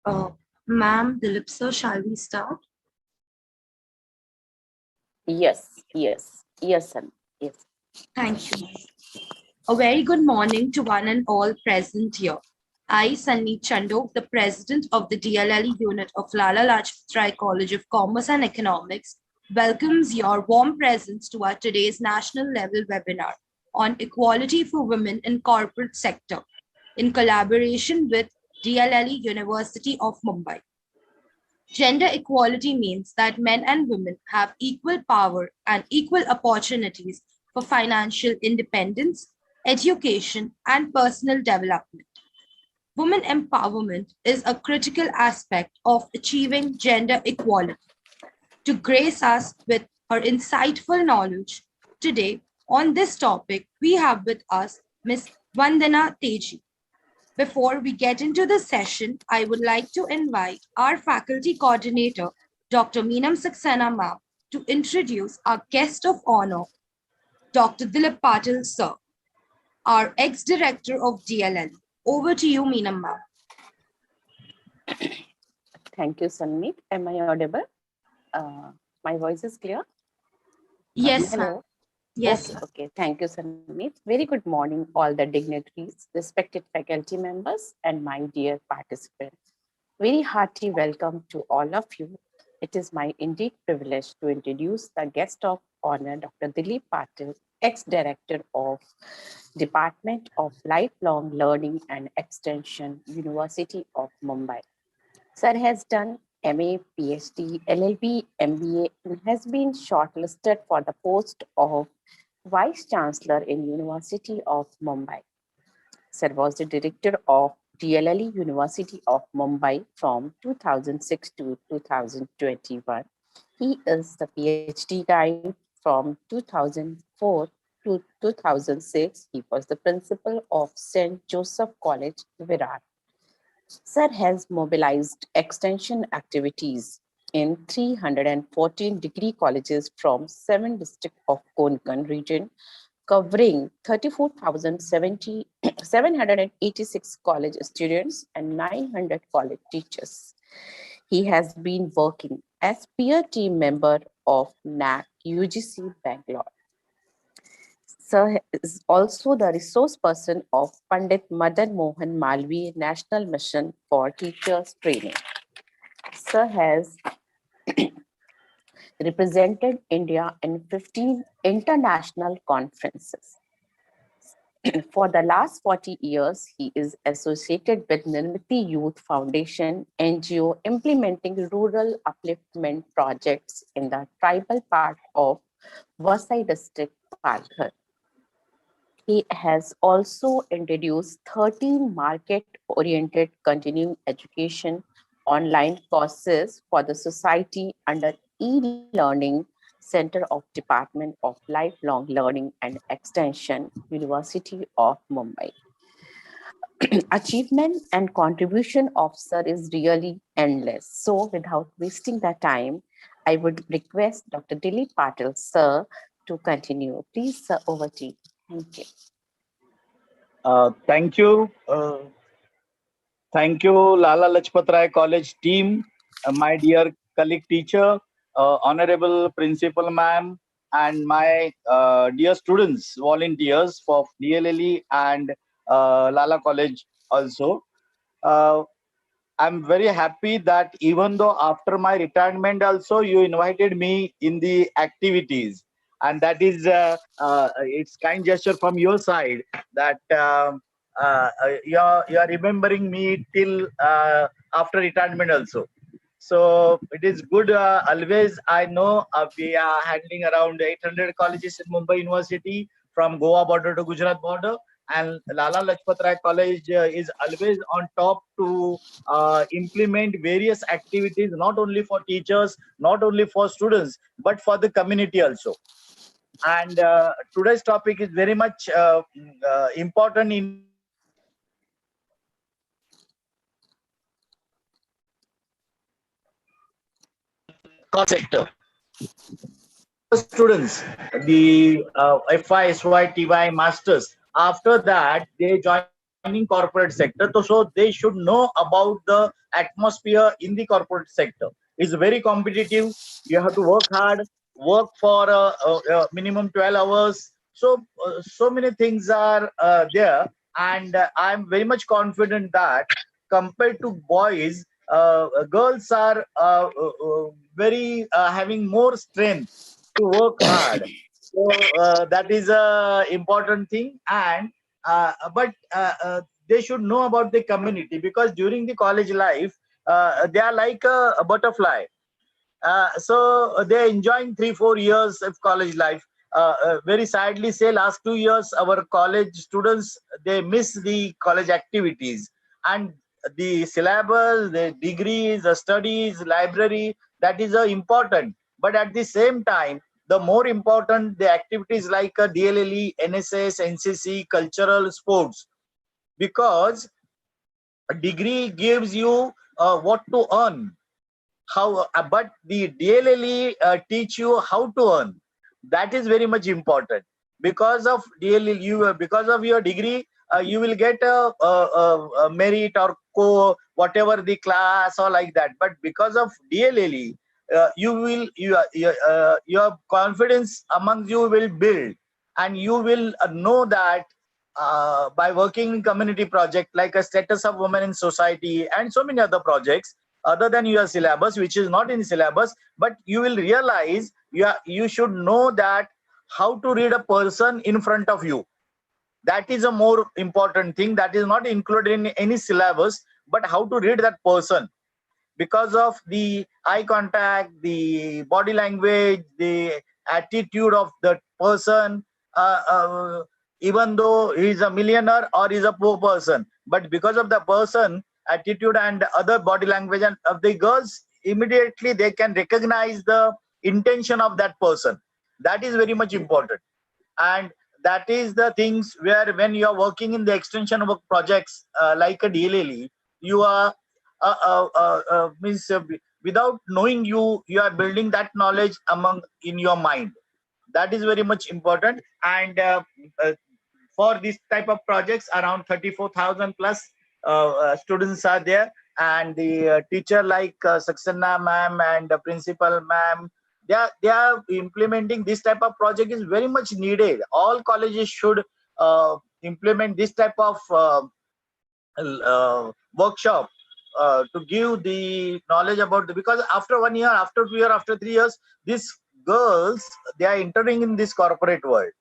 Uh, Ma'am Dilip sir, shall we start? Yes, son. Yes. Thank you. A very good morning to one and all present here. I, Sanmeet Chandok, the president of the DLLE unit of Lala Lajpat Rai College of Commerce and Economics, welcomes your warm presence to our today's national level webinar on equality for women in corporate sector in collaboration with DLLE University of Mumbai. Gender equality means that men and women have equal power and equal opportunities for financial independence, education, and personal development. Women empowerment is a critical aspect of achieving gender equality. To grace us with her insightful knowledge, today on this topic, we have with us Ms. Vandana Teji. Before we get into the session, I would like to invite our faculty coordinator, Dr. Meenam Saxena ma'am, to introduce our guest of honor, Dr. Dilip Patil sir, our ex-director of DLL. Over to you, Meenam ma'am. Thank you, Sanmeet. Am I audible? My voice is clear? Yes, ma'am. Hello. Yes, ma'am. Okay. Thank you, Sanmeet. Very good morning, all the dignitaries, respected faculty members, and my dear participants. Very hearty welcome to all of you. It is my indeed privilege to introduce the guest of honor, Dr. Dilip Patil, ex-director of Department of Lifelong Learning and Extension, University of Mumbai. Sir has done MA, PhD, LLB, MBA, and has been shortlisted for the post of Vice Chancellor in University of Mumbai. Sir was the director of DLLE University of Mumbai from 2006 to 2021. He is the PhD guide from 2004 to 2006. He was the principal of St. Joseph College, Virar. Sir has mobilized extension activities in 314 degree colleges from 7 districts of Konkan region, covering 34,786 college students and 900 college teachers. He has been working as peer team member of NAC UGC Bangalore. Sir is also the resource person of Pandit Madan Mohan Malviya National Mission for Teachers Training. Sir has represented India in 15 international conferences. For the last 40 years, he is associated with Nirmiti Youth Foundation NGO implementing rural upliftment projects in the tribal part of Vasai district, Palghar. He has also introduced 13 market-oriented continuing education online courses for the society under e-learning Center of Department of Lifelong Learning and Extension, University of Mumbai. Achievement and contribution of Sir is really endless. So without wasting the time, I would request Dr. Dilip Patil, Sir, to continue. Please, Sir, over to you. Thank you. Thank you. Thank you, Lala Lajpat Rai College team, my dear colleague teacher, honorable principal ma'am, and my dear students, volunteers for DLLE and Lala College also. I'm very happy that even though after my retirement also you invited me in the activities, and that is it's kind gesture from your side that you're remembering me till after retirement also. So it is good. Always I know we are handling around 800 colleges in Mumbai University from Goa border to Gujarat border, and Lala Lajpat Rai College is always on top to implement various activities, not only for teachers, not only for students, but for the community also. And today's topic is very much important in sector. Students, the FY, SY, TY masters. After that, they join joining corporate sector. So they should know about the atmosphere in the corporate sector. It's very competitive. You have to work hard, work for minimum 12 hours. So many things are there, and I'm very much confident that compared to boys, girls are very having more strength to work hard. So that is a important thing, and but they should know about the community, because during the college life they are like a butterfly. So they're enjoying 3-4 years of college life. Very sadly say, last 2 years our college students, they miss the college activities, and the syllabus, the degrees, the studies, library, that is important. But at the same time, the more important the activities like DLLE, NSS, NCC, cultural, sports, because a degree gives you what to earn, how but the DLLE teach you how to earn. That is very much important. Because of DLLE, because of your degree, you will get a merit or whatever the class or like that. But because of DLLE, you will your confidence among you will build, and you will know that by working in community project like a status of women in society and so many other projects other than your syllabus, which is not in syllabus, but you will realize you should know that how to read a person in front of you. That is a more important thing, that is not included in any syllabus, but how to read that person, because of the eye contact, the body language, the attitude of the person, uh, uh, even though he is a millionaire or is a poor person, but because of the person attitude and other body language and of the girls, immediately they can recognize the intention of that person. That is very much important. And that is the things where when you are working in the extension of projects like a DLLE, you are means without knowing, you are building that knowledge among in your mind. That is very much important. And uh, for this type of projects, around 34,000 plus students are there, and the teacher like Saxena ma'am and the principal ma'am, they are implementing this type of project is very much needed. All colleges should implement this type of workshop to give the knowledge about because after 1 year, after 2 years, after 3 years, these girls, they are entering in this corporate world,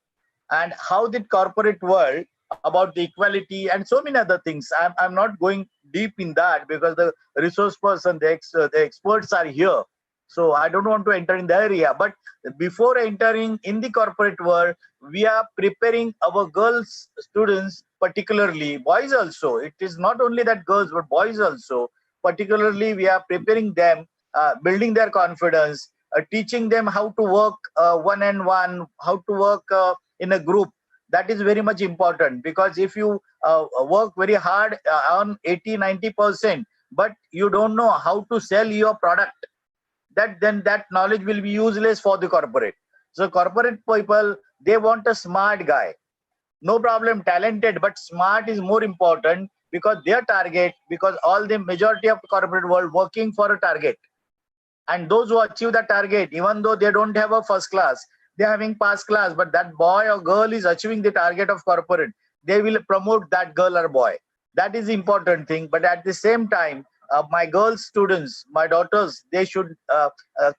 and how the corporate world about the equality and so many other things. I'm not going deep in that because the resource person, the experts are here. So I don't want to enter in the area. But before entering in the corporate world, we are preparing our girls students, particularly boys also. It is not only that girls, but boys also. Particularly, we are preparing them, building their confidence, teaching them how to work one and one, how to work in a group. That is very much important, because if you work very hard on 80-90%, but you don't know how to sell your product, then that knowledge will be useless for the corporate. So corporate people, they want a smart guy. No problem, talented, but smart is more important, because their target, because all the majority of the corporate world working for a target, and those who achieve the target, even though they don't have a first class, they're having past class, but that boy or girl is achieving the target of corporate, they will promote that girl or boy. That is important thing. But at the same time, my girl students, my daughters, they should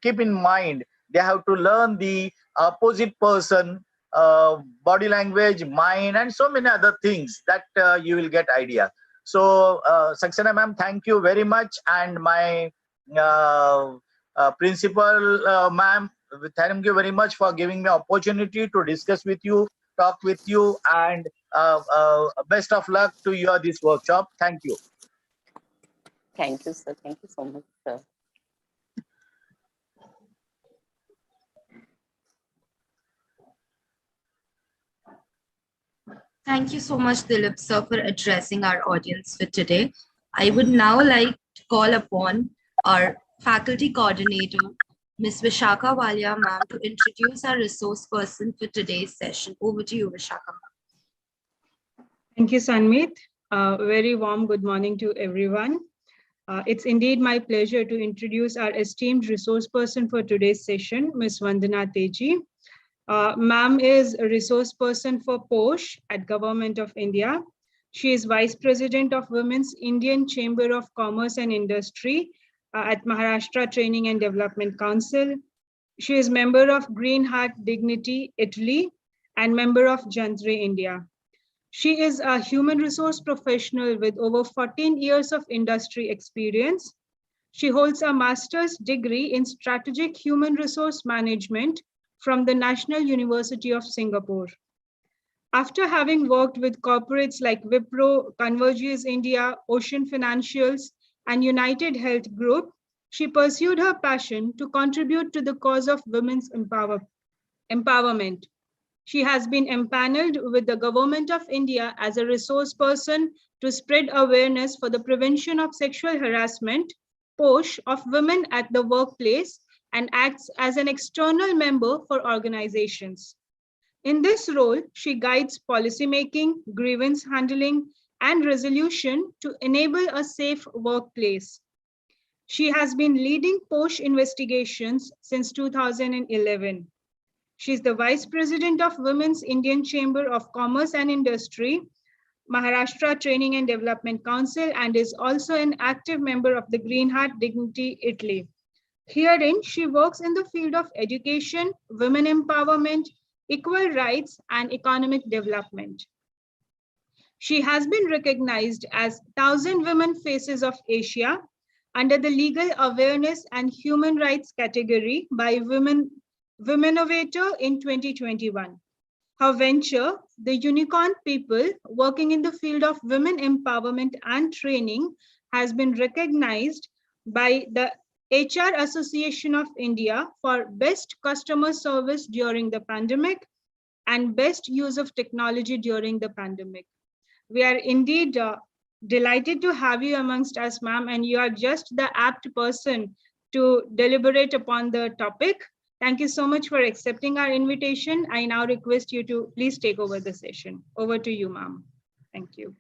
keep in mind, they have to learn the opposite person, body language, mind, and so many other things that you will get idea. So Saxena ma'am, thank you very much. And my principal ma'am, thank you very much for giving me opportunity to discuss with you, talk with you, and best of luck to your this workshop. Thank you. Thank you, sir. Thank you so much, sir. Thank you so much, Dilip sir, for addressing our audience for today. I would now like to call upon our faculty coordinator, Ms. Vishakha Walia ma'am, to introduce our resource person for today's session. Over to you, Vishakha ma'am. Thank you, Sanmeet. Very warm good morning to everyone. It's indeed my pleasure to introduce our esteemed resource person for today's session, Ms. Vandana Teji. Ma'am is a resource person for POSH at Government of India. She is Vice President of Women's Indian Chamber of Commerce and Industry at Maharashtra Training and Development Council. She is member of Green Heart Dignity, Italy, and member of Jantre India. She is a human resource professional with over 14 years of industry experience. She holds a master's degree in strategic human resource management from the National University of Singapore. After having worked with corporates like Wipro, Convergys India, Ocean Financials, and United Health Group, she pursued her passion to contribute to the cause of women's empowerment. She has been empaneled with the Government of India as a resource person to spread awareness for the prevention of sexual harassment, POSH, of women at the workplace and acts as an external member for organizations. In this role, she guides policymaking, grievance handling, and resolution to enable a safe workplace. She has been leading POSH investigations since 2011. She is the Vice President of Women's Indian Chamber of Commerce and Industry, Maharashtra Training and Development Council, and is also an active member of the Green Heart Dignity, Italy. Herein, she works in the field of education, women empowerment, equal rights, and economic development. She has been recognized as 1,000 Women Faces of Asia under the Legal Awareness and Human Rights category by Womenovator in 2021. Her venture, the Unicorn People, working in the field of women empowerment and training, has been recognized by the HR Association of India for Best Customer Service during the pandemic and Best Use of Technology during the pandemic. We are indeed delighted to have you amongst us, ma'am, and you are just the apt person to deliberate upon the topic. Thank you so much for accepting our invitation. I now request you to please take over the session. Over to you, ma'am. Thank you.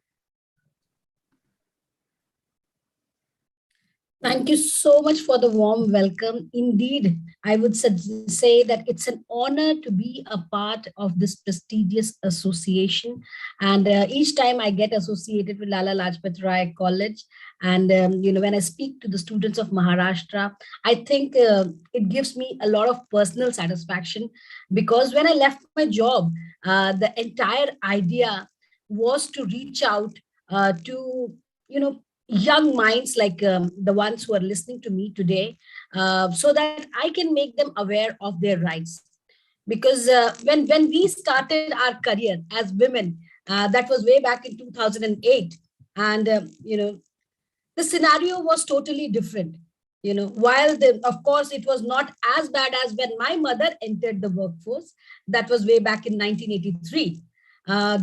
Thank you so much for the warm welcome. Indeed, I would say that it's an honor to be a part of this prestigious association. And each time I get associated with Lala Lajpat Rai College, and when I speak to the students of Maharashtra, I think it gives me a lot of personal satisfaction, because when I left my job, the entire idea was to reach out to young minds like the ones who are listening to me today, so that I can make them aware of their rights. Because when we started our career as women, that was way back in 2008, and the scenario was totally different. While of course it was not as bad as when my mother entered the workforce, that was way back in 1983.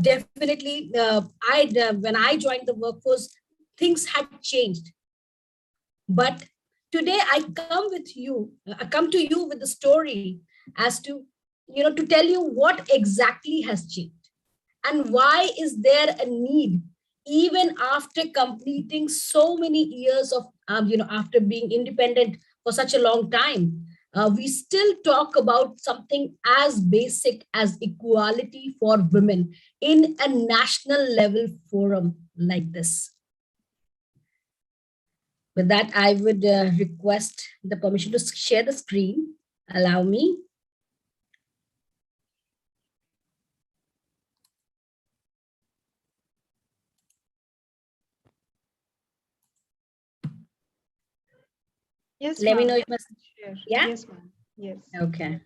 Definitely, when I joined the workforce, things had changed. But today I come to you with the story as to, to tell you what exactly has changed and why is there a need, even after completing so many years of, after being independent for such a long time, we still talk about something as basic as equality for women in a national level forum like this. With that, I would request the permission to share the screen. Allow me. Yes. Let me know if yeah. Yes, ma'am. Yes. Okay.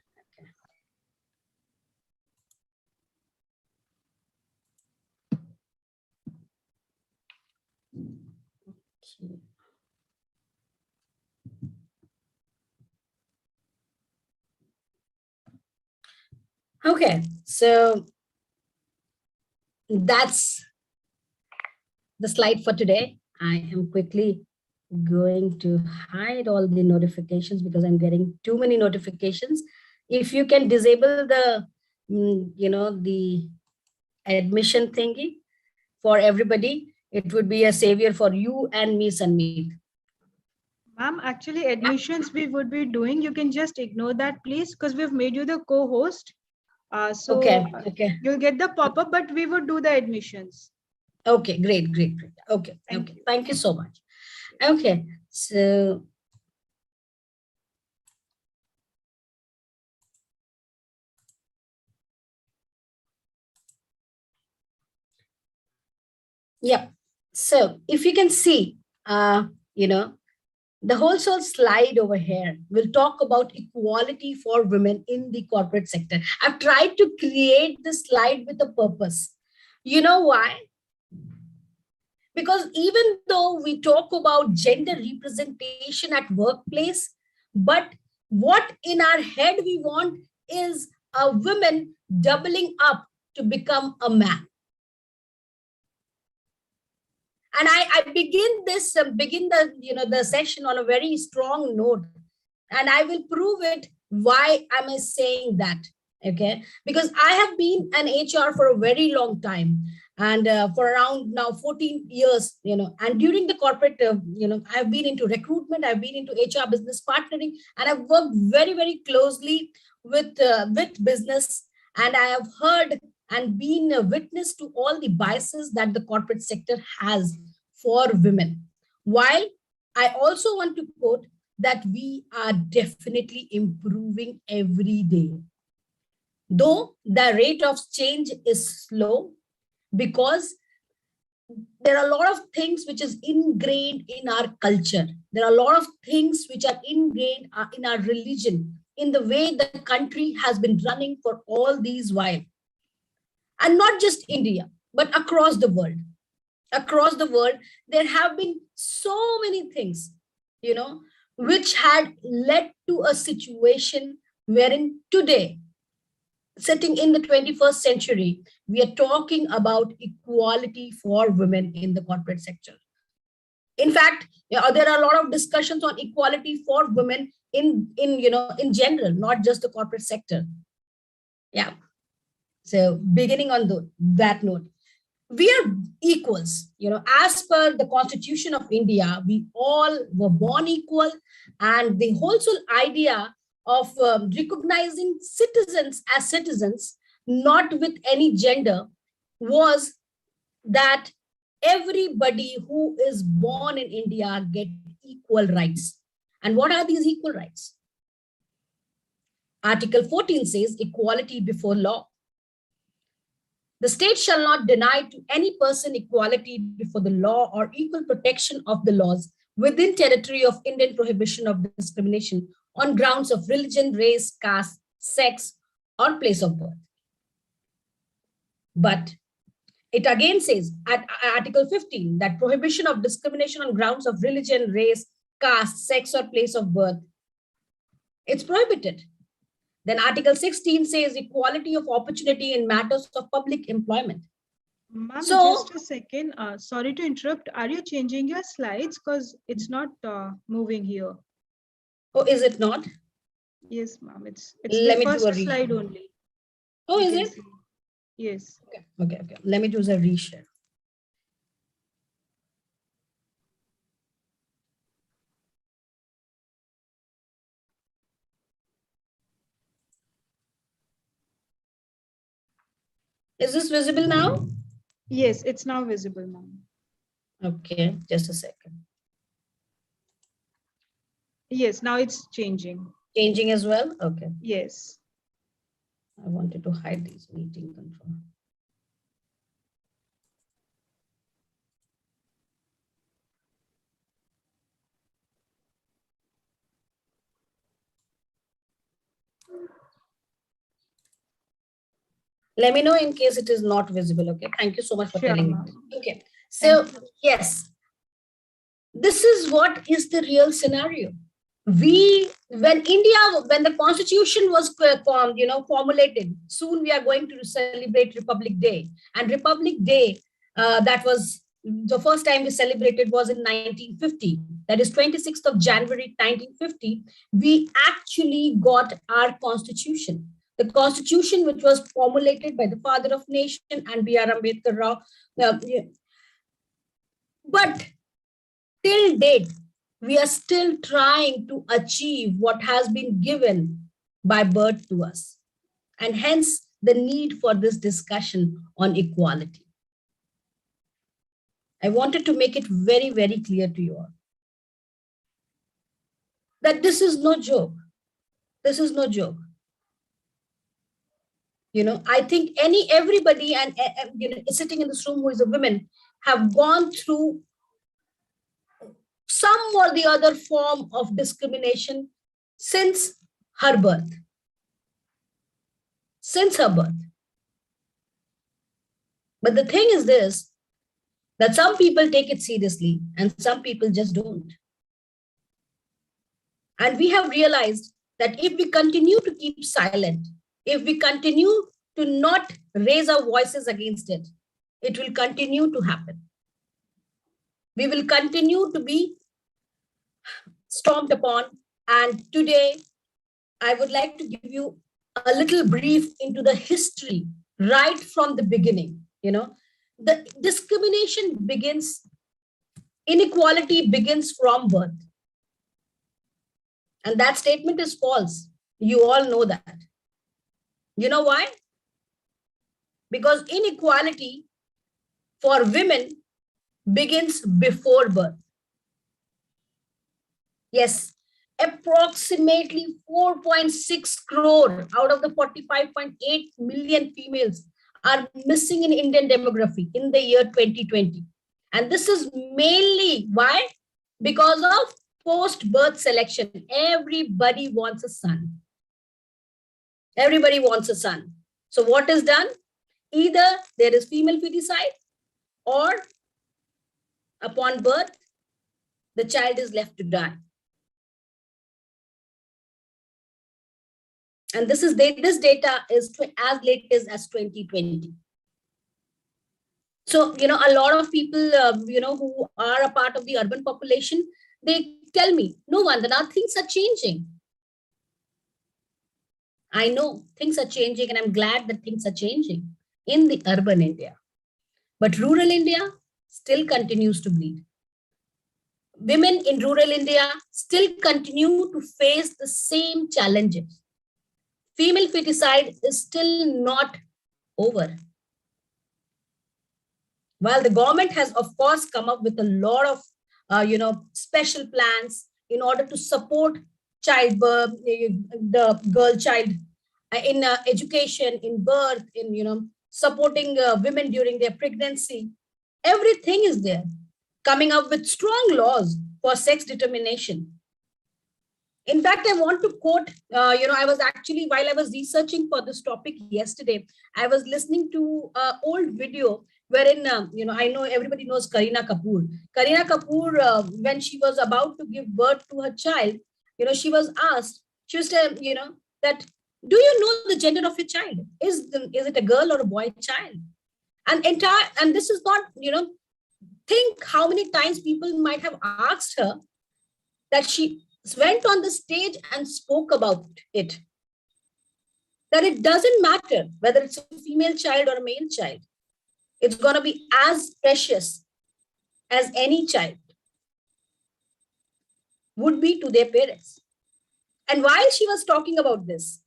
Okay, so that's the slide for today. I am quickly going to hide all the notifications because I'm getting too many notifications. If you can disable the, the admission thingy for everybody, It would be a savior for you and me, Sanmeet. Ma'am, actually admissions we would be doing. You can just ignore that, please, because we've made you the co-host. Okay. You'll get the pop-up, but we would do the admissions. Okay, great. Okay, thank you so much. Okay, so yeah. So if you can see, the whole slide over here will talk about equality for women in the corporate sector. I've tried to create this slide with a purpose. You know why? Because even though we talk about gender representation at workplace, but what in our head we want is a woman doubling up to become a man. And I begin the session on a very strong note, and I will prove it. Why am I saying that? Okay, because I have been an HR for a very long time, and for around now 14 years, and during the corporate, I've been into recruitment, I've been into HR business partnering, and I've worked very, very closely with business, and I have heard and been a witness to all the biases that the corporate sector has for women. While I also want to quote that we are definitely improving every day, though the rate of change is slow, because there are a lot of things which is ingrained in our culture. There are a lot of things which are ingrained in our religion, in the way the country has been running for all these while. And not just India, but across the world. Across the world, there have been so many things, which had led to a situation wherein today, sitting in the 21st century, we are talking about equality for women in the corporate sector. In fact, there are a lot of discussions on equality for women in general, not just the corporate sector. Yeah. So beginning on that note, we are equals, as per the Constitution of India, we all were born equal, and the whole idea of recognizing citizens as citizens, not with any gender, was that everybody who is born in India get equal rights. And what are these equal rights? Article 14 says equality before law. The state shall not deny to any person equality before the law or equal protection of the laws within territory of Indian prohibition of discrimination on grounds of religion, race, caste, sex, or place of birth. But it again says at Article 15 that prohibition of discrimination on grounds of religion, race, caste, sex, or place of birth, it's prohibited. Then Article 16 says equality of opportunity in matters of public employment. Ma'am, just a second. Sorry to interrupt. Are you changing your slides? Because it's not moving here. Oh, is it not? Yes, ma'am. It's the first slide only. Oh, is it? See. Yes. Okay. Let me do the reshare. Is this visible now? Yes, it's now visible, ma'am. Okay, just a second. Yes, now it's changing. Changing as well? Okay. Yes. I wanted to hide these meeting control. Let me know in case it is not visible. Okay. Thank you so much for telling me. Okay. So yes, this is what is the real scenario. When the Constitution was formulated, soon we are going to celebrate Republic Day. And Republic Day, that was the first time we celebrated was in 1950. That is 26th of January 1950. We actually got our Constitution. The Constitution, which was formulated by the father of nation and B.R. Ambedkar Rao. But till date, we are still trying to achieve what has been given by birth to us. And hence the need for this discussion on equality. I wanted to make it very, very clear to you all that this is no joke. This is no joke. I think everybody and sitting in this room who is a woman have gone through some or the other form of discrimination since her birth. Since her birth. But the thing is this, that some people take it seriously and some people just don't. And we have realized that if we continue to keep silent, if we continue to not raise our voices against it, it will continue to happen. We will continue to be stomped upon. And today, I would like to give you a little brief into the history right from the beginning. The discrimination begins, inequality begins from birth. And that statement is false. You all know that. You know why? Because inequality for women begins before birth. Yes, approximately 4.6 crore out of the 45.8 million females are missing in Indian demography in the year 2020. And this is mainly why? Because of post-birth selection. Everybody wants a son. Everybody wants a son. So what is done? Either there is female feticide or upon birth, the child is left to die. And this data is as late as 2020. So, a lot of people, who are a part of the urban population, they tell me, no, Vandana, things are changing. I know things are changing and I'm glad that things are changing in the urban India. But rural India still continues to bleed. Women in rural India still continue to face the same challenges. Female feticide is still not over. While the government has, of course, come up with a lot of, special plans in order to support childbirth, the girl child in education, in birth, in, supporting women during their pregnancy. Everything is there, coming up with strong laws for sex determination. In fact, I want to quote, I was actually, while I was researching for this topic yesterday, I was listening to an old video wherein, I know everybody knows Kareena Kapoor. Kareena Kapoor, when she was about to give birth to her child, she was asked, she was told, that, do you know the gender of your child? Is it a girl or a boy child? And this is not, think how many times people might have asked her that she went on the stage and spoke about it. That it doesn't matter whether it's a female child or a male child. It's going to be as precious as any child would be to their parents. And while she was talking about this,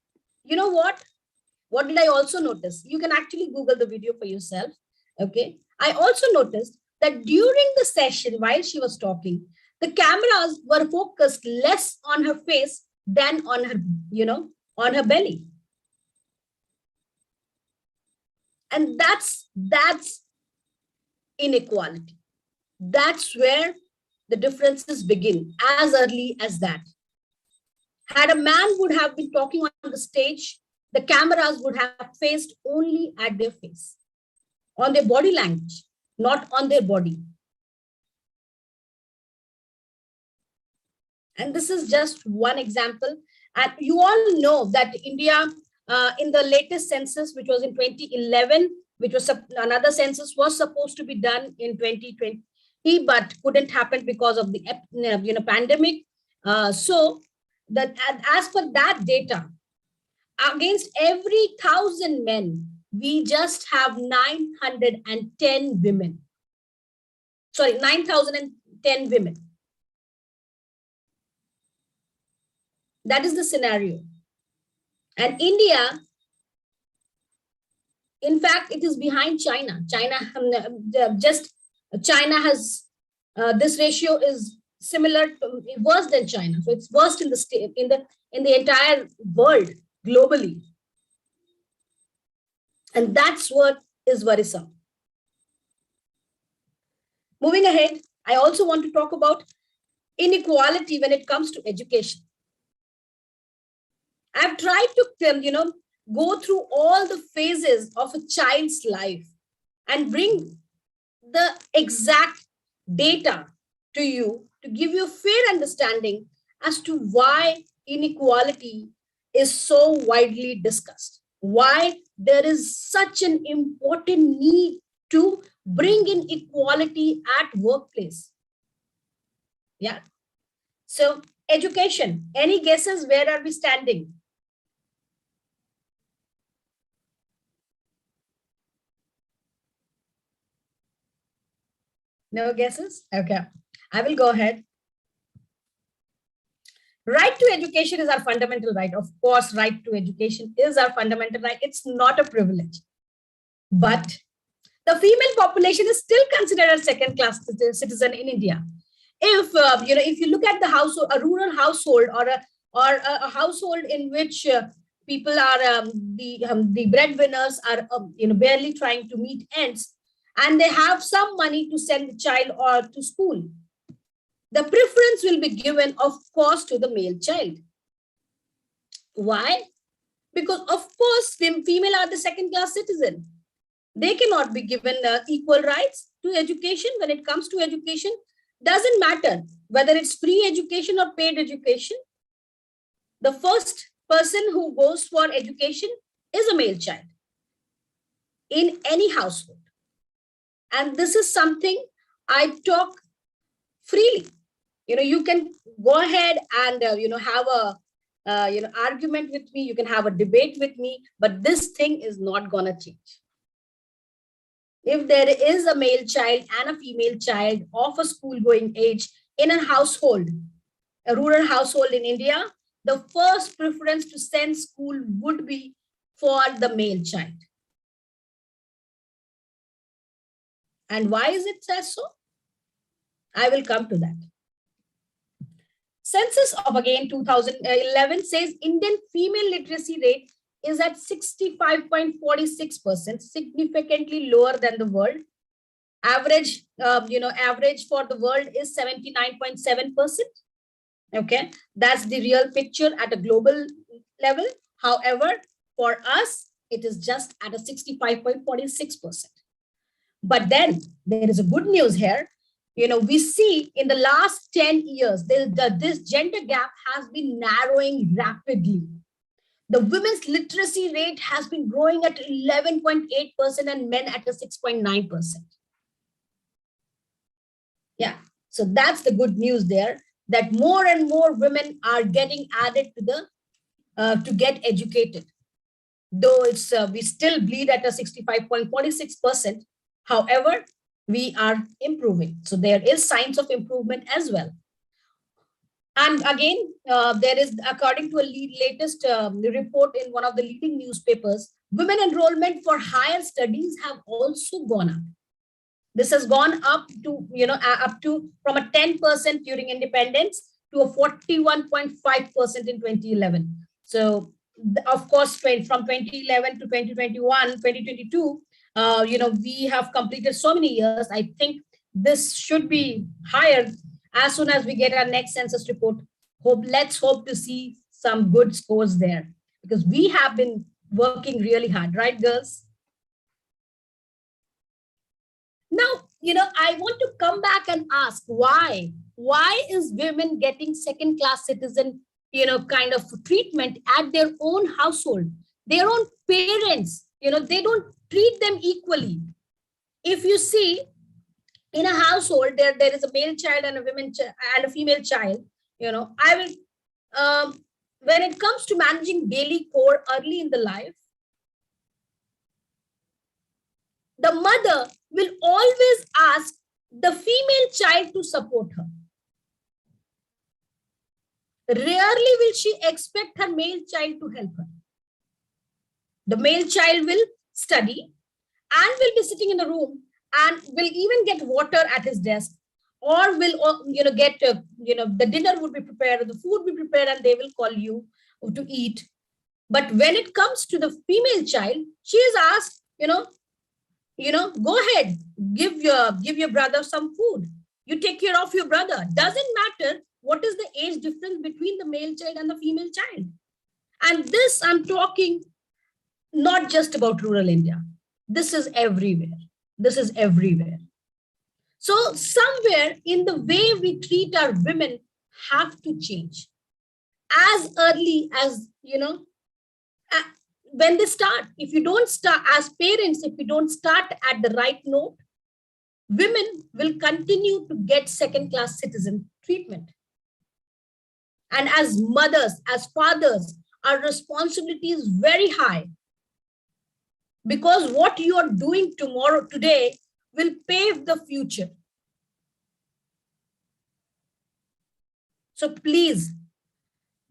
you know what? What did I also notice? You can actually Google the video for yourself. Okay. I also noticed that during the session, while she was talking, the cameras were focused less on her face than on her, on her belly. And that's inequality. That's where the differences begin, as early as that. Had a man would have been talking on the stage, the cameras would have faced only at their face, on their body language, not on their body. And this is just one example. And you all know that India, in the latest census, which was in 2011, which was another census was supposed to be done in 2020, but couldn't happen because of the pandemic. So that as per that data, against every 1,000 men, we just have 910 women. sorry, 9,010 women. That is the scenario. And India, in fact, it is behind China. China has, this ratio is similar to, worse than China. So it's worst in the state, in the entire world globally. And that's what is worrisome. Moving ahead, I also want to talk about inequality when it comes to education. I've tried to, go through all the phases of a child's life and bring the exact data to you to give you a fair understanding as to why inequality is so widely discussed, why there is such an important need to bring in equality at workplace. Yeah. So education, any guesses, where are we standing? No guesses? Okay, I will go ahead. Right to education is our fundamental right. Of course, right to education is our fundamental right. It's not a privilege. But the female population is still considered a second-class citizen in India. If if you look at the household, a rural household, or a household in which people are the breadwinners are barely trying to meet ends, and they have some money to send the child or to school, the preference will be given, of course, to the male child. Why? Because, of course, female are the second-class citizen. They cannot be given equal rights to education. When it comes to education, doesn't matter whether it's free education or paid education. The first person who goes for education is a male child in any household. And this is something I talk freely. You can go ahead and have a argument with me. You can have a debate with me, but this thing is not gonna change. If there is a male child and a female child of a school-going age in a household, a rural household in India, the first preference to send school would be for the male child. And why is it so? I will come to that. Census of, again, 2011 says Indian female literacy rate is at 65.46%, significantly lower than the world. Average, average for the world is 79.7%. Okay, that's the real picture at a global level. However, for us, it is just at a 65.46%. But then there is a good news here. We see in the last 10 years, this gender gap has been narrowing rapidly. The women's literacy rate has been growing at 11.8% and men at a 6.9%. Yeah, so that's the good news there, that more and more women are getting added to the to get educated. Though it's we still bleed at a 65.46%. However, we are improving. So there is signs of improvement as well. And again, there is, according to a latest report in one of the leading newspapers, women enrollment for higher studies have also gone up. This has gone up to, from a 10% during independence to a 41.5% in 2011. So, of course, from 2011 to 2021, 2022, we have completed so many years. I think this should be higher as soon as we get our next census report. Let's hope to see some good scores there, because we have been working really hard, right, girls? Now, I want to come back and ask why is women getting second-class citizen, kind of treatment at their own household, their own parents, they don't treat them equally. If you see in a household, there is a male child and a female child, I will, when it comes to managing daily core early in the life, the mother will always ask the female child to support her. Rarely will she expect her male child to help her. The male child will study and will be sitting in a room and will even get water at his desk, or will get the dinner would be prepared, the food will be prepared, and they will call you to eat. But when it comes to the female child, she is asked, go ahead, give your brother some food. You take care of your brother. Doesn't matter what is the age difference between the male child and the female child. And this, I'm talking not just about rural India. This is everywhere. This is everywhere. So somewhere in the way we treat our women have to change as early as, when they start. If you don't start as parents, if you don't start at the right note, women will continue to get second-class citizen treatment. And as mothers, as fathers, our responsibility is very high, because what you are doing today will pave the future. So please,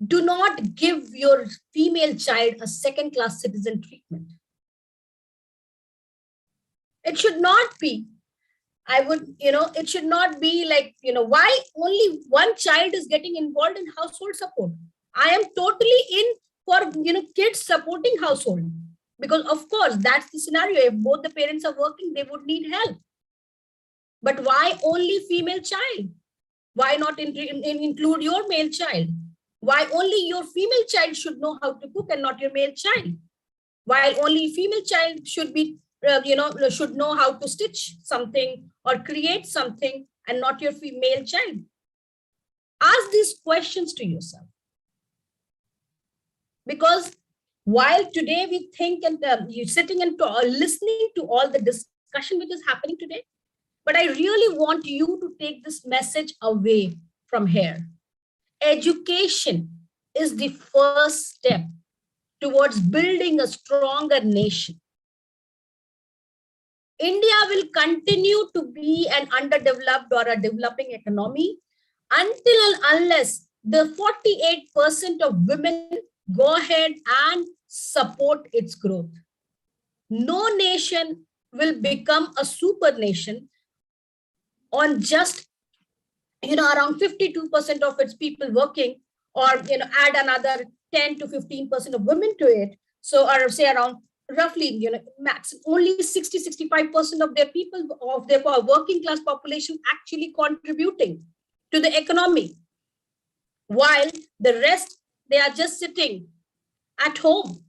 do not give your female child a second-class citizen treatment. It should not be. It should not be like, why only one child is getting involved in household support. I am totally in for, kids supporting household, because of course, that's the scenario. If both the parents are working, they would need help. But why only female child? Why not include your male child? Why only your female child should know how to cook and not your male child? While only female child should be, should know how to stitch something or create something and not your female child? Ask these questions to yourself. Because while today we think and you're sitting and listening to all the discussion which is happening today, but I really want you to take this message away from here. Education is the first step towards building a stronger nation. India will continue to be an underdeveloped or a developing economy until and unless the 48% of women go ahead and support its growth. No nation will become a super nation on just around 52% of its people working, or add another 10 to 15% of women to it. So, or say around roughly, max only 60-65% of their people, of their working class population actually contributing to the economy, while the rest, they are just sitting at home.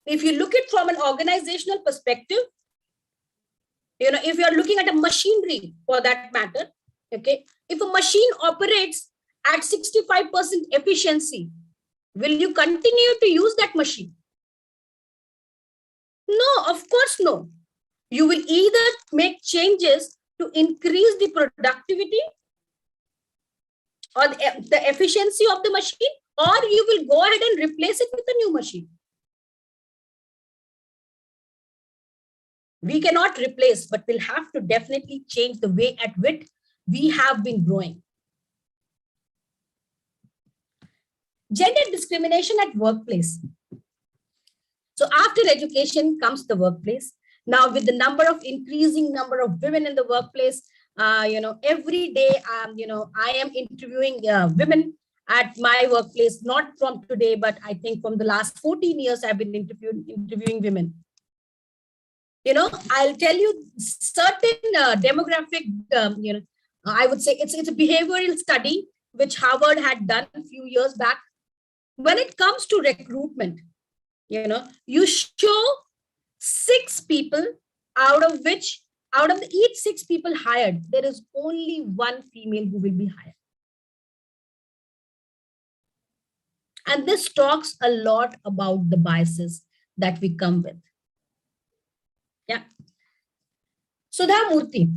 If you look at from an organizational perspective, if you're looking at a machinery for that matter, okay, if a machine operates at 65% efficiency, will you continue to use that machine? No, of course no. You will either make changes to increase the productivity or the efficiency of the machine, or you will go ahead and replace it with a new machine. We cannot replace, but we'll have to definitely change the way at which we have been growing. Gender discrimination at workplace. So after education comes the workplace. Now with the increasing number of women in the workplace, every day, I am interviewing women at my workplace, not from today, but I think from the last 14 years, I've been interviewing women. I'll tell you certain demographic, I would say it's a behavioral study which Harvard had done a few years back. When it comes to recruitment, you show 6 people, out of each 6 people hired, there is only 1 female who will be hired. And this talks a lot about the biases that we come with. Yeah. Sudha Murthy.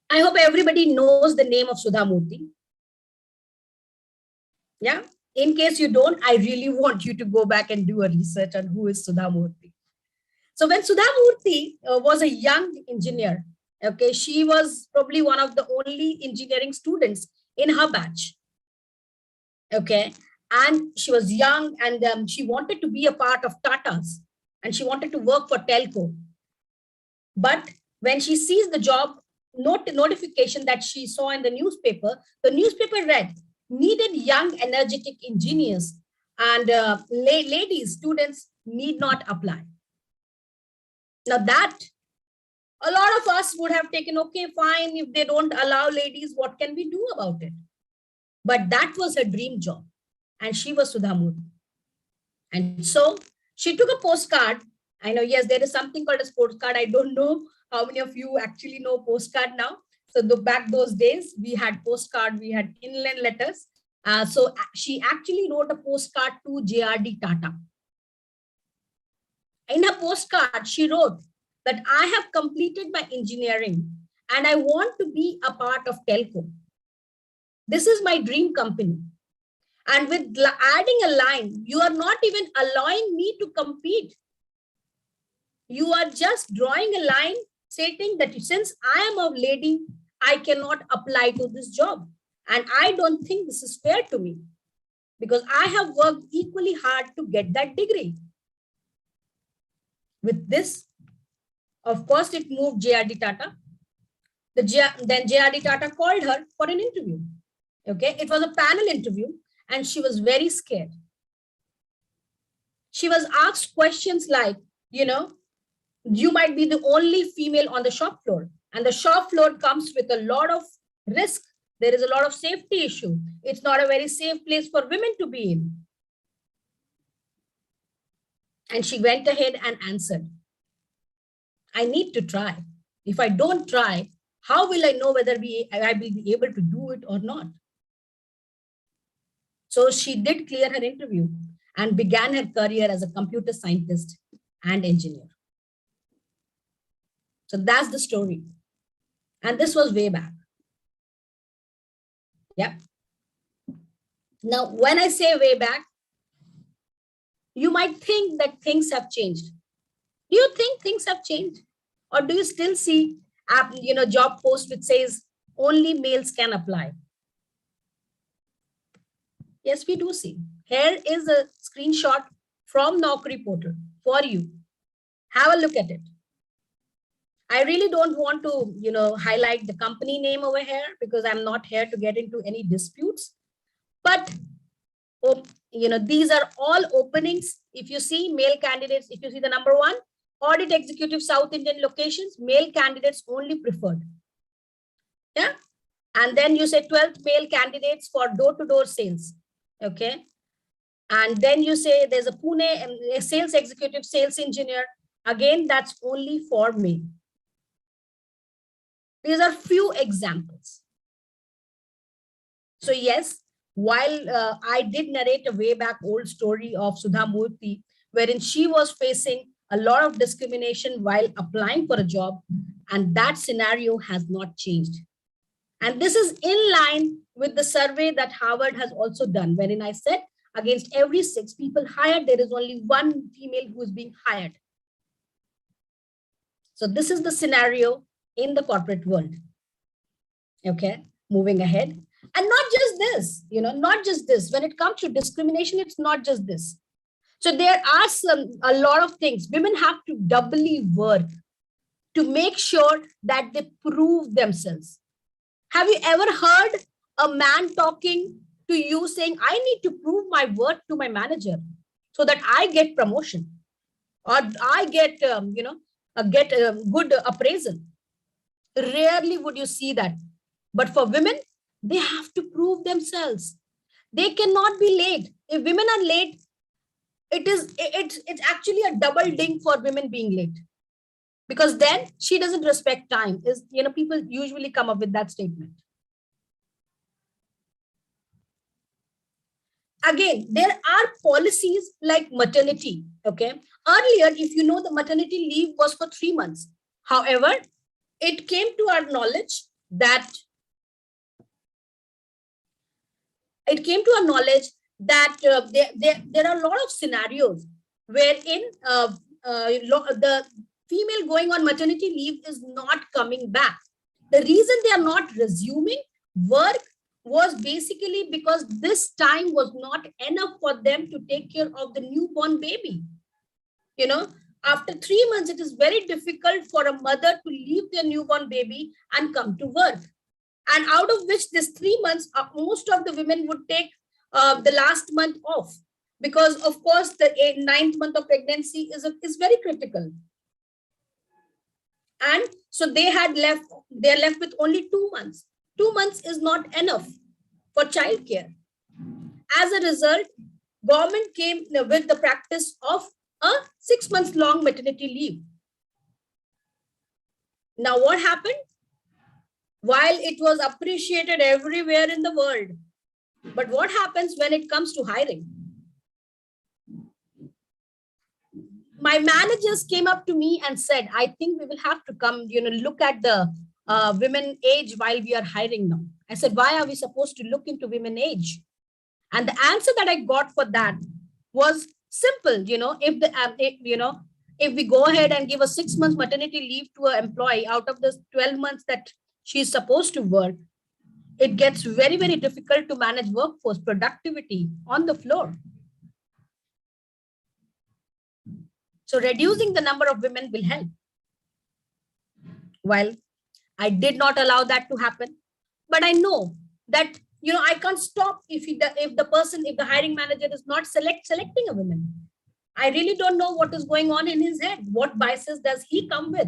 I hope everybody knows the name of Sudha Murthy. Yeah. In case you don't, I really want you to go back and do a research on who is Sudha Murthy. So when Sudha Murthy was a young engineer, okay, she was probably one of the only engineering students in her batch. Okay, and she was young, and she wanted to be a part of Tata's, and she wanted to work for telco. But when she sees the job notification that she saw in the newspaper read, needed young, energetic engineers, and ladies, students need not apply. Now that a lot of us would have taken, okay, fine, if they don't allow ladies, what can we do about it? But that was her dream job. And she was Sudha Murthy. And so she took a postcard. I know, yes, there is something called a postcard. I don't know how many of you actually know postcard now. So back those days, we had postcard, we had inland letters. So she actually wrote a postcard to JRD Tata. In her postcard, she wrote that I have completed my engineering and I want to be a part of telco. This is my dream company. And with adding a line, you are not even allowing me to compete. You are just drawing a line stating that since I am a lady, I cannot apply to this job. And I don't think this is fair to me because I have worked equally hard to get that degree. With this, of course, it moved JRD Tata. Then JRD Tata called her for an interview. Okay, it was a panel interview and she was very scared. She was asked questions like, you might be the only female on the shop floor, and the shop floor comes with a lot of risk. There is a lot of safety issue. It's not a very safe place for women to be in. And she went ahead and answered, I need to try. If I don't try, how will I know whether I will be able to do it or not? So she did clear her interview and began her career as a computer scientist and engineer. So that's the story. And this was way back. Yeah. Now, when I say way back, you might think that things have changed. Do you think things have changed? Or do you still see job post which says only males can apply? Yes, we do see. Here is a screenshot from Naukri portal for you. Have a look at it. I really don't want to, highlight the company name over here because I'm not here to get into any disputes. But, these are all openings. If you see male candidates, if you see the number 1, audit executive South Indian locations, male candidates only preferred. Yeah. And then you say 12th male candidates for door-to-door sales. Okay. And then you say there's a Pune a sales executive, sales engineer. Again, that's only for male. These are few examples. So yes, while I did narrate a way back old story of Sudha Murthy, wherein she was facing a lot of discrimination while applying for a job, and that scenario has not changed. And this is in line with the survey that Harvard has also done, wherein I said against every 6 people hired, there is only 1 female who is being hired. So this is the scenario in the corporate world. Okay, moving ahead. And not just this, not just this. When it comes to discrimination, it's not just this. So there are a lot of things. Women have to doubly work to make sure that they prove themselves. Have you ever heard a man talking to you saying, I need to prove my worth to my manager so that I get promotion or I get, a good appraisal? Rarely would you see that. But for women, they have to prove themselves. They cannot be late. If women are late, it's actually a double ding for women being late. Because then she doesn't respect time. People usually come up with that statement. Again, there are policies like maternity. Okay. Earlier, if you know, the maternity leave was for 3 months. However, it came to our knowledge that there are a lot of scenarios wherein the female going on maternity leave is not coming back. The reason they are not resuming work was basically because this time was not enough for them to take care of the newborn baby. You know, after 3 months, it is very difficult for a mother to leave their newborn baby and come to work. And out of which this 3 months, most of the women would take the last month off, because of course the 9th month of pregnancy is very critical. And so they're left with only 2 months. 2 months is not enough for childcare. As a result, government came with the practice of a 6 months long maternity leave. Now what happened? While it was appreciated everywhere in the world, but what happens when it comes to hiring? My managers came up to me and said, I think we will have to come, look at the women age while we are hiring now. I said, why are we supposed to look into women age? And the answer that I got for that was simple. If we go ahead and give a 6 months maternity leave to an employee out of the 12 months that she's supposed to work, it gets very, very difficult to manage workforce productivity on the floor. So reducing the number of women will help. Well, I did not allow that to happen, but I know that, I can't stop if the hiring manager is not selecting a woman. I really don't know what is going on in his head. What biases does he come with?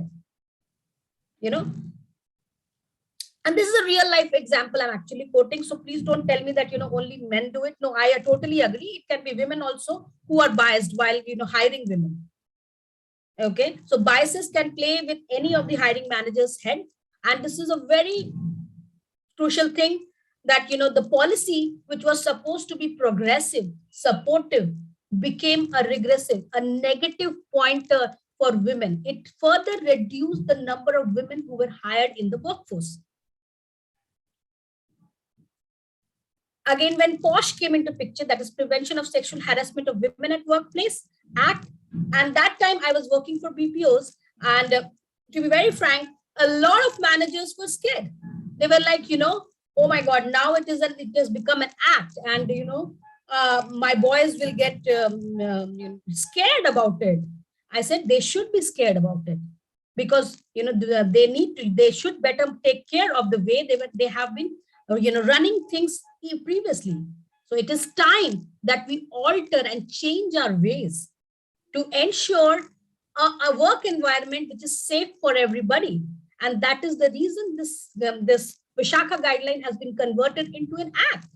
And this is a real life example I'm actually quoting. So please don't tell me that, only men do it. No, I totally agree. It can be women also who are biased while, hiring women. Okay. So biases can play with any of the hiring manager's head. And this is a very crucial thing that, the policy, which was supposed to be progressive, supportive, became a regressive, a negative pointer for women. It further reduced the number of women who were hired in the workforce. Again, when POSH came into picture, that is Prevention of Sexual Harassment of Women at Workplace Act, and that time I was working for BPOs, and to be very frank, a lot of managers were scared. They were like, oh my God, now it has become an act, and my boys will get scared about it. I said they should be scared about it, because they should better take care of the way they have been running things previously. So it is time that we alter and change our ways to ensure a work environment which is safe for everybody. And that is the reason this Vishaka guideline has been converted into an act.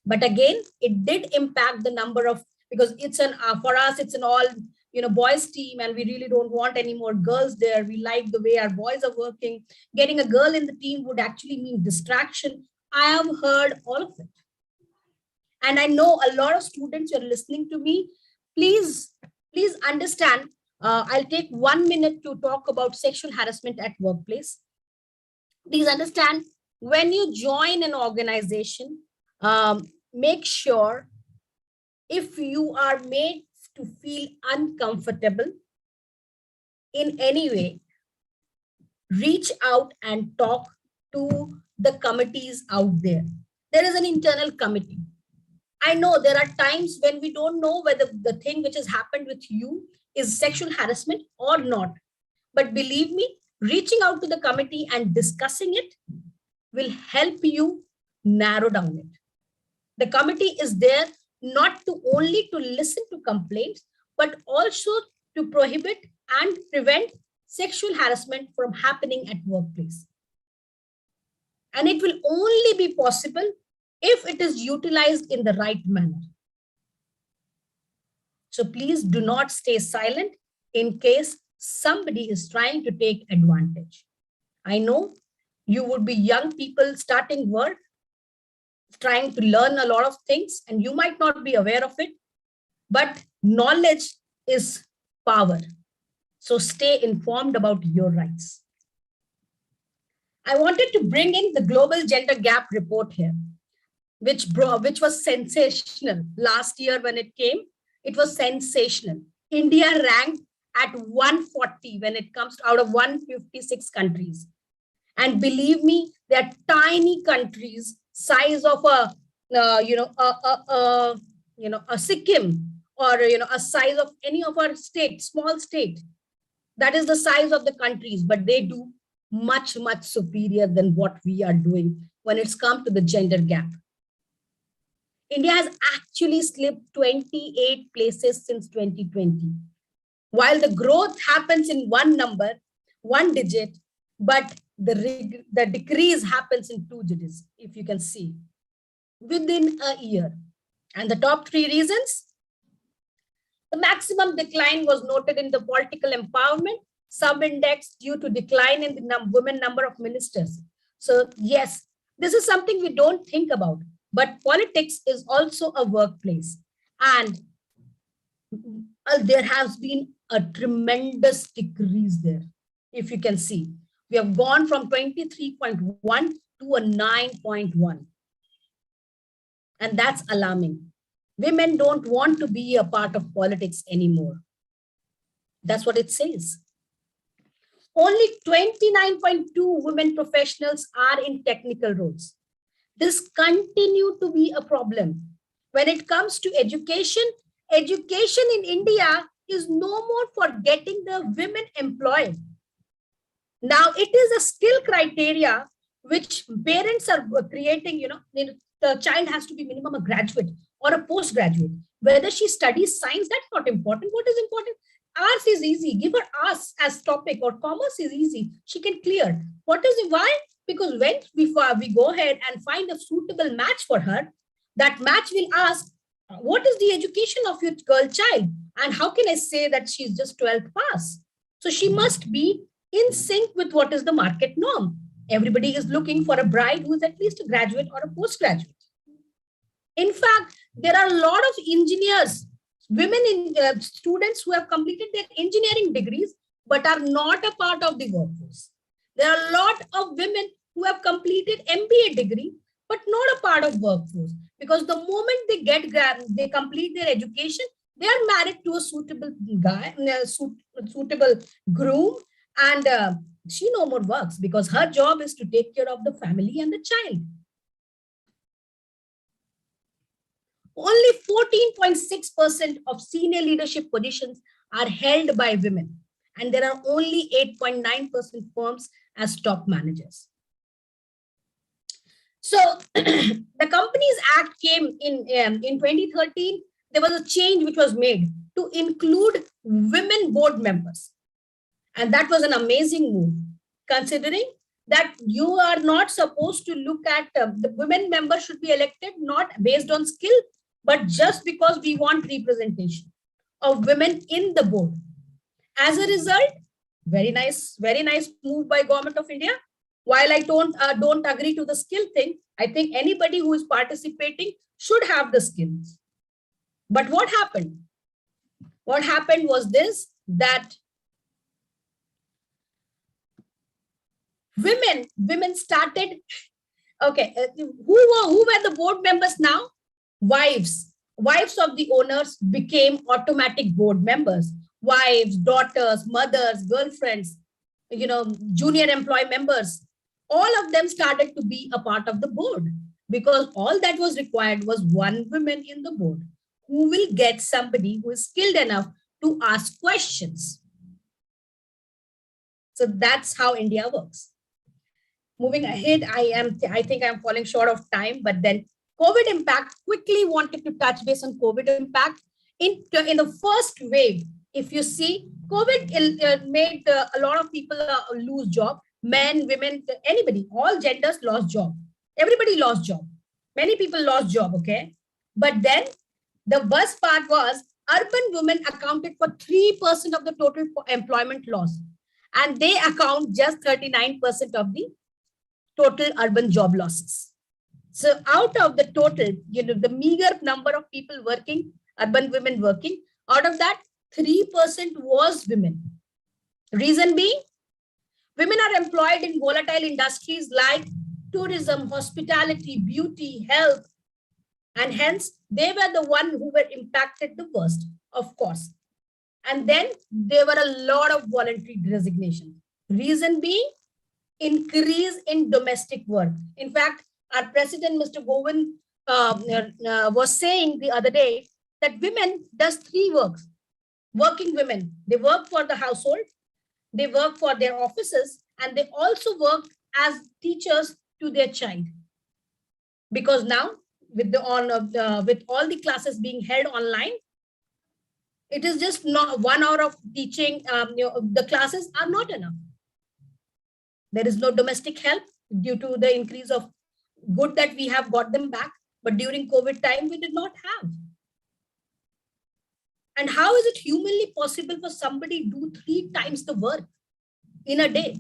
But again, it did impact the number of, because it's for us, it's an all boys team, and we really don't want any more girls there. We like the way our boys are working. Getting a girl in the team would actually mean distraction. I have heard all of it. And I know a lot of students who are listening to me. Please understand, I'll take 1 minute to talk about sexual harassment at workplace. Please understand, when you join an organization, make sure, if you are made to feel uncomfortable in any way, reach out and talk to the committees out there. There is an internal committee. I know there are times when we don't know whether the thing which has happened with you is sexual harassment or not. But believe me, reaching out to the committee and discussing it will help you narrow down it. The committee is there not to only to listen to complaints, but also to prohibit and prevent sexual harassment from happening at workplace. And it will only be possible if it is utilized in the right manner. So please do not stay silent in case somebody is trying to take advantage. I know you would be young people starting work, trying to learn a lot of things, and you might not be aware of it, but knowledge is power. So stay informed about your rights. I wanted to bring in the Global Gender Gap Report here, which was sensational last year when it came. It was sensational. India ranked at 140 when it comes to, out of 156 countries. And believe me, they're tiny countries, size of a, a Sikkim, or a size of any of our state, small state. That is the size of the countries, but they do much, much superior than what we are doing when it's come to the gender gap. India has actually slipped 28 places since 2020. While the growth happens in one number, one digit, but the decrease happens in 2 digits, if you can see, within a year. And the top 3 reasons: the maximum decline was noted in the political empowerment, sub-index due to decline in the women number of ministers. So yes, this is something we don't think about, but politics is also a workplace. And there has been a tremendous decrease there. If you can see, we have gone from 23.1 to a 9.1. And that's alarming. Women don't want to be a part of politics anymore. That's what it says. Only 29.2 women professionals are in technical roles. This continues to be a problem. When it comes to education, education in India is no more for getting the women employed. Now it is a skill criteria which parents are creating, the child has to be minimum a graduate or a postgraduate. Whether she studies science, that's not important. What is important? Arts is easy. Give her arts as topic, or commerce is easy. She can clear. What is it? Why? Because when we go ahead and find a suitable match for her, that match will ask, what is the education of your girl child? And how can I say that she's just 12th pass? So she must be in sync with what is the market norm. Everybody is looking for a bride who is at least a graduate or a postgraduate. In fact, there are a lot of engineers, women in students who have completed their engineering degrees, but are not a part of the workforce. There are a lot of women who have completed MBA degree, but not a part of workforce, because the moment they complete their education, they are married to a suitable guy, suitable groom, and she no more works because her job is to take care of the family and the child. Only 14.6% of senior leadership positions are held by women, and there are only 8.9% firms as top managers. So the Companies Act came in 2013. There was a change which was made to include women board members. And that was an amazing move, considering that you are not supposed to look at the women members should be elected not based on skill, but just because we want representation of women in the board. As a result, very nice move by Government of India. While I don't agree to the skill thing, I think anybody who is participating should have the skills. But what happened? What happened was this, that women started, okay, who were the board members now? Wives of the owners became automatic board members. Wives, daughters, mothers, girlfriends, junior employee members, all of them started to be a part of the board, because all that was required was one woman in the board who will get somebody who is skilled enough to ask questions. So that's how India works. Moving ahead, I think I'm falling short of time, but then COVID impact, quickly wanted to touch base on COVID impact. In the first wave, if you see, COVID made a lot of people lose job. Men, women, anybody, all genders lost job. Everybody lost job. Many people lost job, okay? But then the worst part was urban women accounted for 3% of the total employment loss. And they account just 39% of the total urban job losses. So out of the total, the meager number of people working, urban women working, out of that, 3% was women. Reason being, women are employed in volatile industries like tourism, hospitality, beauty, health, and hence they were the one who were impacted the worst. of course. And then there were a lot of voluntary resignations. Reason being, increase in domestic work. In fact, our president, Mr. Govind, was saying the other day that women does 3 works. Working women, they work for the household, they work for their offices, and they also work as teachers to their child. Because now, with with all the classes being held online, it is just not 1 hour of teaching. The classes are not enough. There is no domestic help due to the increase of good that we have got them back, but during COVID time, we did not have. And how is it humanly possible for somebody to do 3 times the work in a day?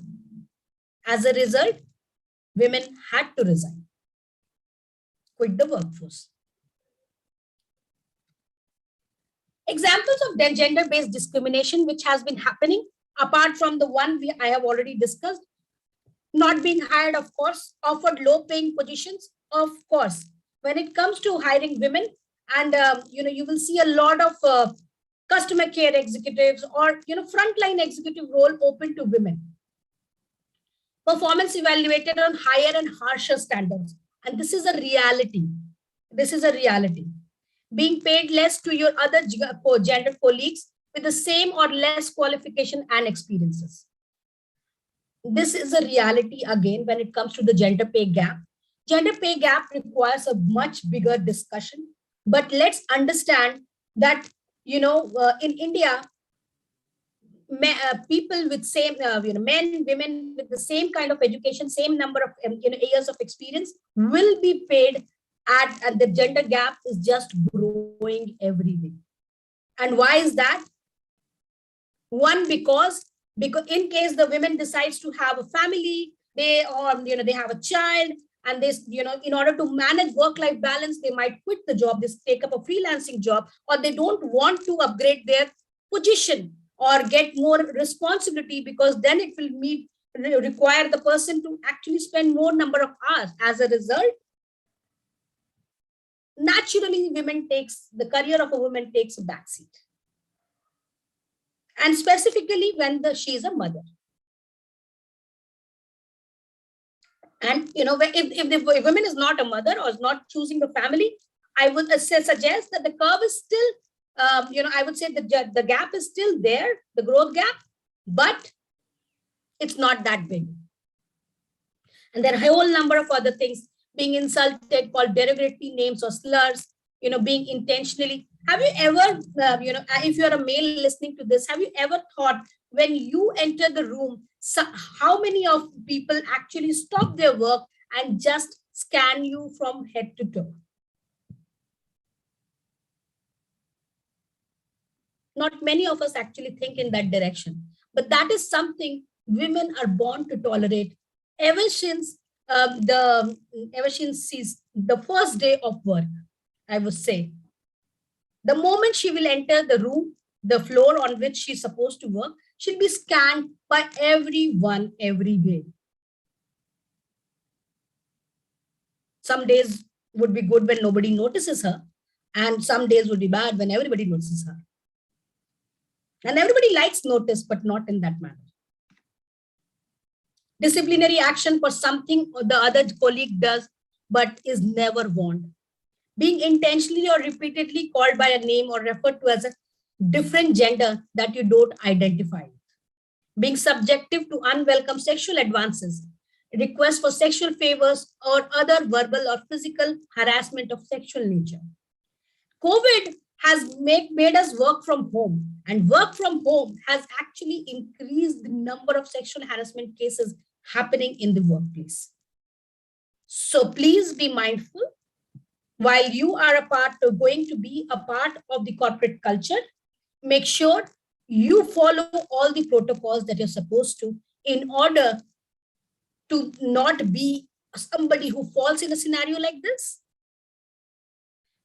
As a result, women had to resign, quit the workforce. Examples of gender-based discrimination which has been happening, apart from the one I have already discussed, not being hired, of course, offered low-paying positions, of course. When it comes to hiring women, and you will see a lot of customer care executives or frontline executive role open to women. Performance evaluated on higher and harsher standards, and this is a reality. This is a reality. Being paid less to your other gender colleagues with the same or less qualification and experiences. This is a reality again when it comes to the gender pay gap. Gender pay gap requires a much bigger discussion, but let's understand that in India, people with same men, women with the same kind of education, same number of years of experience will be paid and the gender gap is just growing every day. And why is that? One, because in case the women decides to have a family, they have a child, and they in order to manage work-life balance, they might quit the job, they take up a freelancing job, or they don't want to upgrade their position or get more responsibility, because then it will require the person to actually spend more number of hours. As a result, naturally, the career of a woman takes a backseat. And specifically when she is a mother. And if the woman is not a mother or is not choosing the family, I would suggest that the curve is still, I would say the gap is still there, the growth gap, but it's not that big. And there are a whole number of other things, being insulted, called derogatory names or slurs, being intentionally. Have you ever, if you're a male listening to this, have you ever thought when you enter the room, how many of people actually stop their work and just scan you from head to toe? Not many of us actually think in that direction, but that is something women are born to tolerate ever since the first day of work, I would say. The moment she will enter the room, the floor on which she's supposed to work, she'll be scanned by everyone every day. Some days would be good when nobody notices her, and some days would be bad when everybody notices her. And everybody likes notice, but not in that manner. Disciplinary action for something the other colleague does, but is never warned. Being intentionally or repeatedly called by a name or referred to as a different gender that you don't identify. Being subjective to unwelcome sexual advances, requests for sexual favors, or other verbal or physical harassment of sexual nature. COVID has made us work from home, and work from home has actually increased the number of sexual harassment cases happening in the workplace. So please be mindful. While you are going to be a part of the corporate culture, make sure you follow all the protocols that you're supposed to in order to not be somebody who falls in a scenario like this.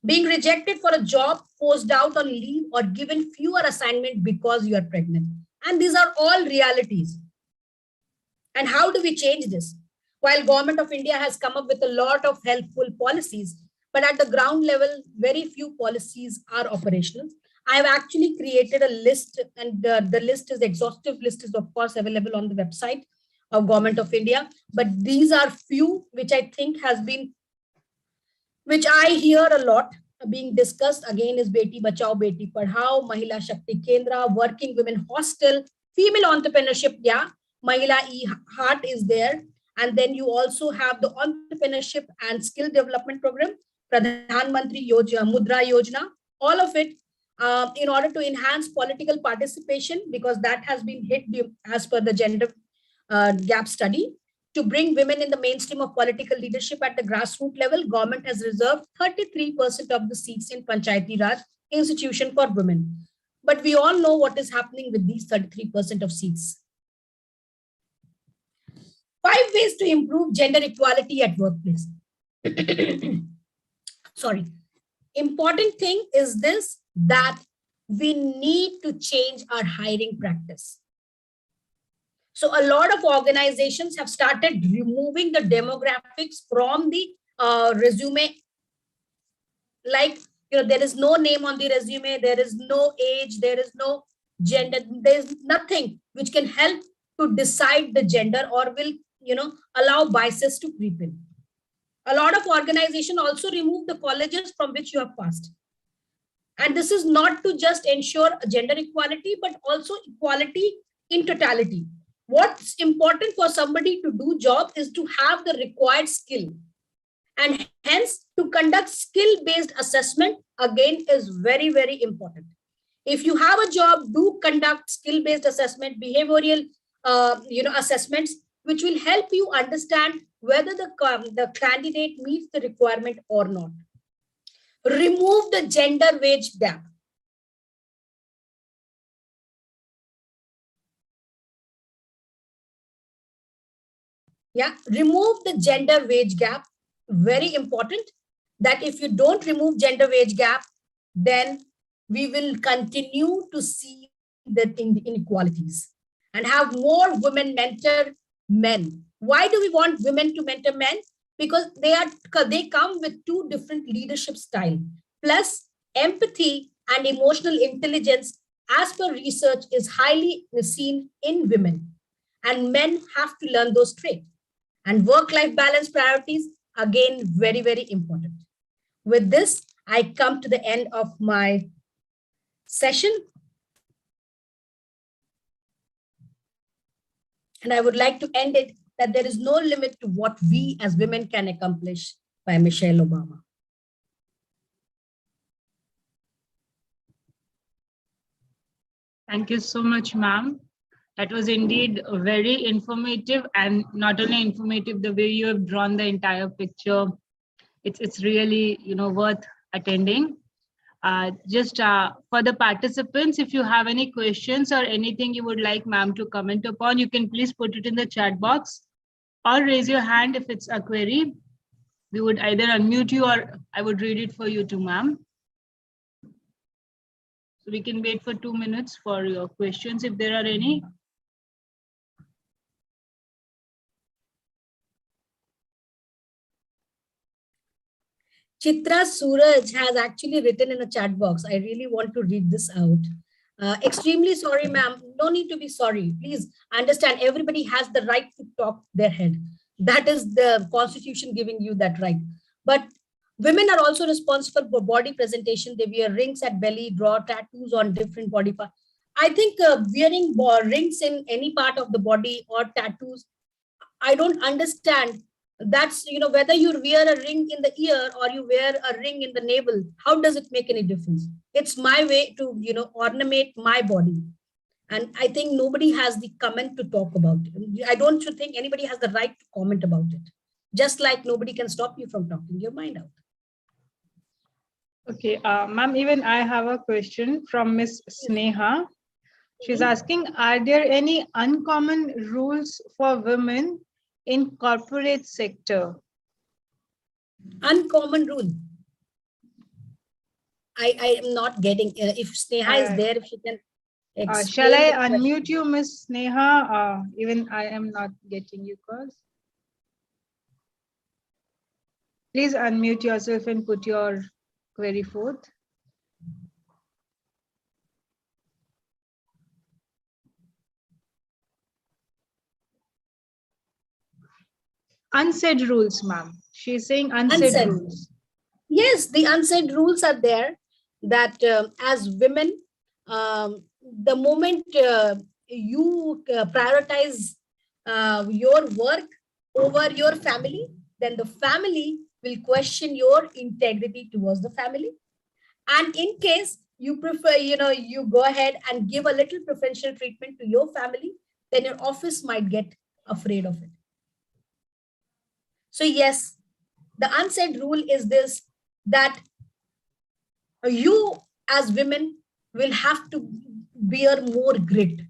Being rejected for a job, forced out on leave, or given fewer assignments because you are pregnant. And these are all realities. And how do we change this? While Government of India has come up with a lot of helpful policies, but at the ground level, very few policies are operational. I have actually created a list, and the list is exhaustive list is of course available on the website of Government of India. But these are few which I think has been, which I hear a lot being discussed again, is Beti Bachao, Beti Padhao, Mahila Shakti Kendra, Working Women Hostel, Female Entrepreneurship, yeah, Mahila E-Heart is there. And then you also have the Entrepreneurship and Skill Development Program, Pradhan Mantri Mudra Yojana, all of it in order to enhance political participation, because that has been hit as per the gender gap study. To bring women in the mainstream of political leadership at the grassroots level, government has reserved 33% of the seats in Panchayati Raj institution for women. But we all know what is happening with these 33% of seats. 5 ways to improve gender equality at workplace. Sorry. Important thing is this, that we need to change our hiring practice. So a lot of organizations have started removing the demographics from the resume. Like, there is no name on the resume, there is no age, there is no gender, there is nothing which can help to decide the gender or will, allow biases to creep in. A lot of organizations also remove the colleges from which you have passed. And this is not to just ensure gender equality, but also equality in totality. What's important for somebody to do job is to have the required skill. And hence, to conduct skill-based assessment, again, is very, very important. If you have a job, do conduct skill-based assessment, behavioral assessments, which will help you understand whether the candidate meets the requirement or not. Remove the gender wage gap. Yeah, remove the gender wage gap. Very important that if you don't remove gender wage gap, then we will continue to see the inequalities and have more women mentor men. Why do we want women to mentor men? Because they come with 2 different leadership styles. Plus, empathy and emotional intelligence, as per research, is highly seen in women. And men have to learn those traits. And work-life balance priorities, again, very, very important. With this, I come to the end of my session. And I would like to end it that there is no limit to what we as women can accomplish, by Michelle Obama. Thank you so much, ma'am. That was indeed very informative, and not only informative, the way you have drawn the entire picture, it's really worth attending. Just for the participants, if you have any questions or anything you would like ma'am to comment upon, you can please put it in the chat box or raise your hand if it's a query. We would either unmute you or I would read it for you too, ma'am. So we can wait for 2 minutes for your questions if there are any. Chitra Suraj has actually written in a chat box. I really want to read this out. Extremely sorry, ma'am. No need to be sorry. Please understand, everybody has the right to talk their head. That is the constitution giving you that right. But women are also responsible for body presentation. They wear rings at belly, draw tattoos on different body parts. I think wearing rings in any part of the body or tattoos, I don't understand. That's, whether you wear a ring in the ear or you wear a ring in the navel, how does it make any difference? It's my way to, ornament my body. And I think nobody has the comment to talk about it. I don't think anybody has the right to comment about it. Just like nobody can stop you from talking your mind out. Okay, ma'am, even I have a question from Miss Sneha. She's asking, are there any uncommon rules for women in corporate sector? Uncommon rule. I am not getting, if Sneha is there, if she can explain. Shall I unmute you, Miss Sneha? Even I am not getting you, cause. Please unmute yourself and put your query forth. Unsaid rules, ma'am. She's saying unsaid Unsaid. rules. Yes, the unsaid rules are there that as women, the moment you prioritize your work over your family, then the family will question your integrity towards the family. And in case you prefer, you go ahead and give a little preferential treatment to your family, then your office might get afraid of it. So yes, the unsaid rule is this, that you as women will have to bear more grit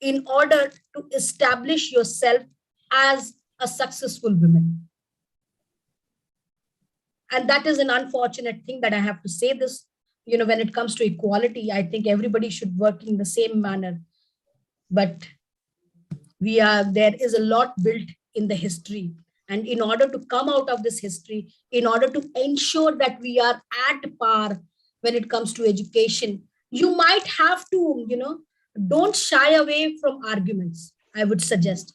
in order to establish yourself as a successful woman. And that is an unfortunate thing that I have to say this. When it comes to equality, I think everybody should work in the same manner. But there is a lot built in the history. And in order to come out of this history, in order to ensure that we are at par when it comes to education, you might have to, don't shy away from arguments, I would suggest.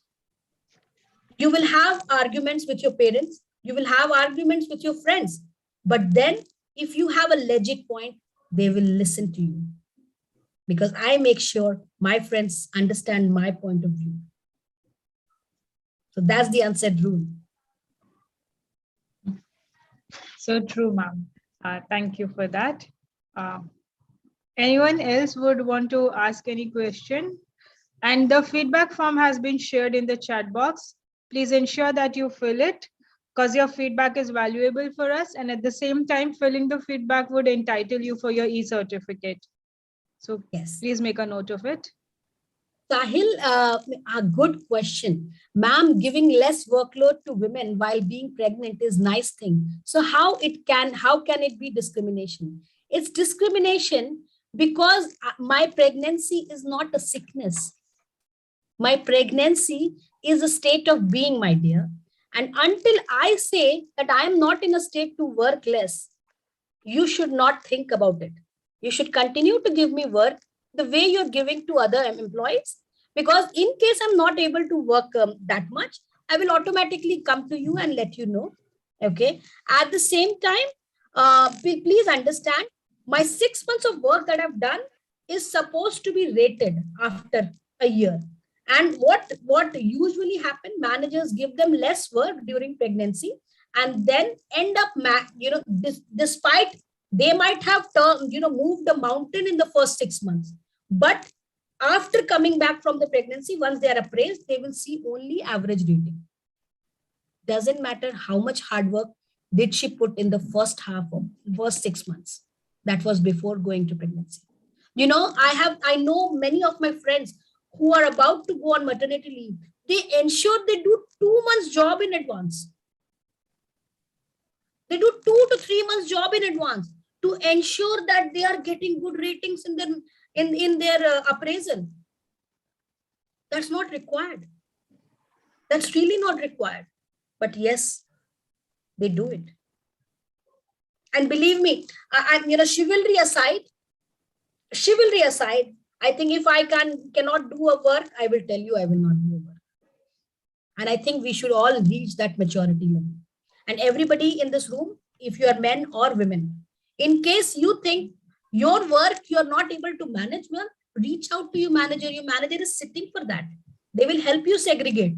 You will have arguments with your parents, you will have arguments with your friends, but then if you have a legit point, they will listen to you. Because I make sure my friends understand my point of view. So that's the unsaid rule. So true, ma'am. Thank you for that. Anyone else would want to ask any question? And the feedback form has been shared in the chat box. Please ensure that you fill it, because your feedback is valuable for us. And at the same time, filling the feedback would entitle you for your e-certificate. So yes, please make a note of it. Sahil, a good question. Ma'am, giving less workload to women while being pregnant is nice thing. So how can it be discrimination? It's discrimination because my pregnancy is not a sickness. My pregnancy is a state of being, my dear. And until I say that I am not in a state to work less, you should not think about it. You should continue to give me work the way you're giving to other employees. Because in case I'm not able to work that much, I will automatically come to you and let you know. Okay. At the same time, please understand, my 6 months of work that I've done is supposed to be rated after a year. And what usually happen, managers give them less work during pregnancy and then end up, despite they might have moved the mountain in the first 6 months. But after coming back from the pregnancy, once they are appraised, they will see only average rating. Doesn't matter how much hard work did she put in the first 6 months. That was before going to pregnancy. I know many of my friends who are about to go on maternity leave. They ensure they do 2 months job in advance. They do 2 to 3 months job in advance to ensure that they are getting good ratings in their appraisal. That's not required. That's really not required. But yes, they do it. And believe me, chivalry aside, I think if I cannot do a work, I will tell you I will not do a work. And I think we should all reach that maturity level. And everybody in this room, if you are men or women, in case you think your work you're not able to manage well, reach out to your manager. Your manager is sitting for that. They will help you segregate.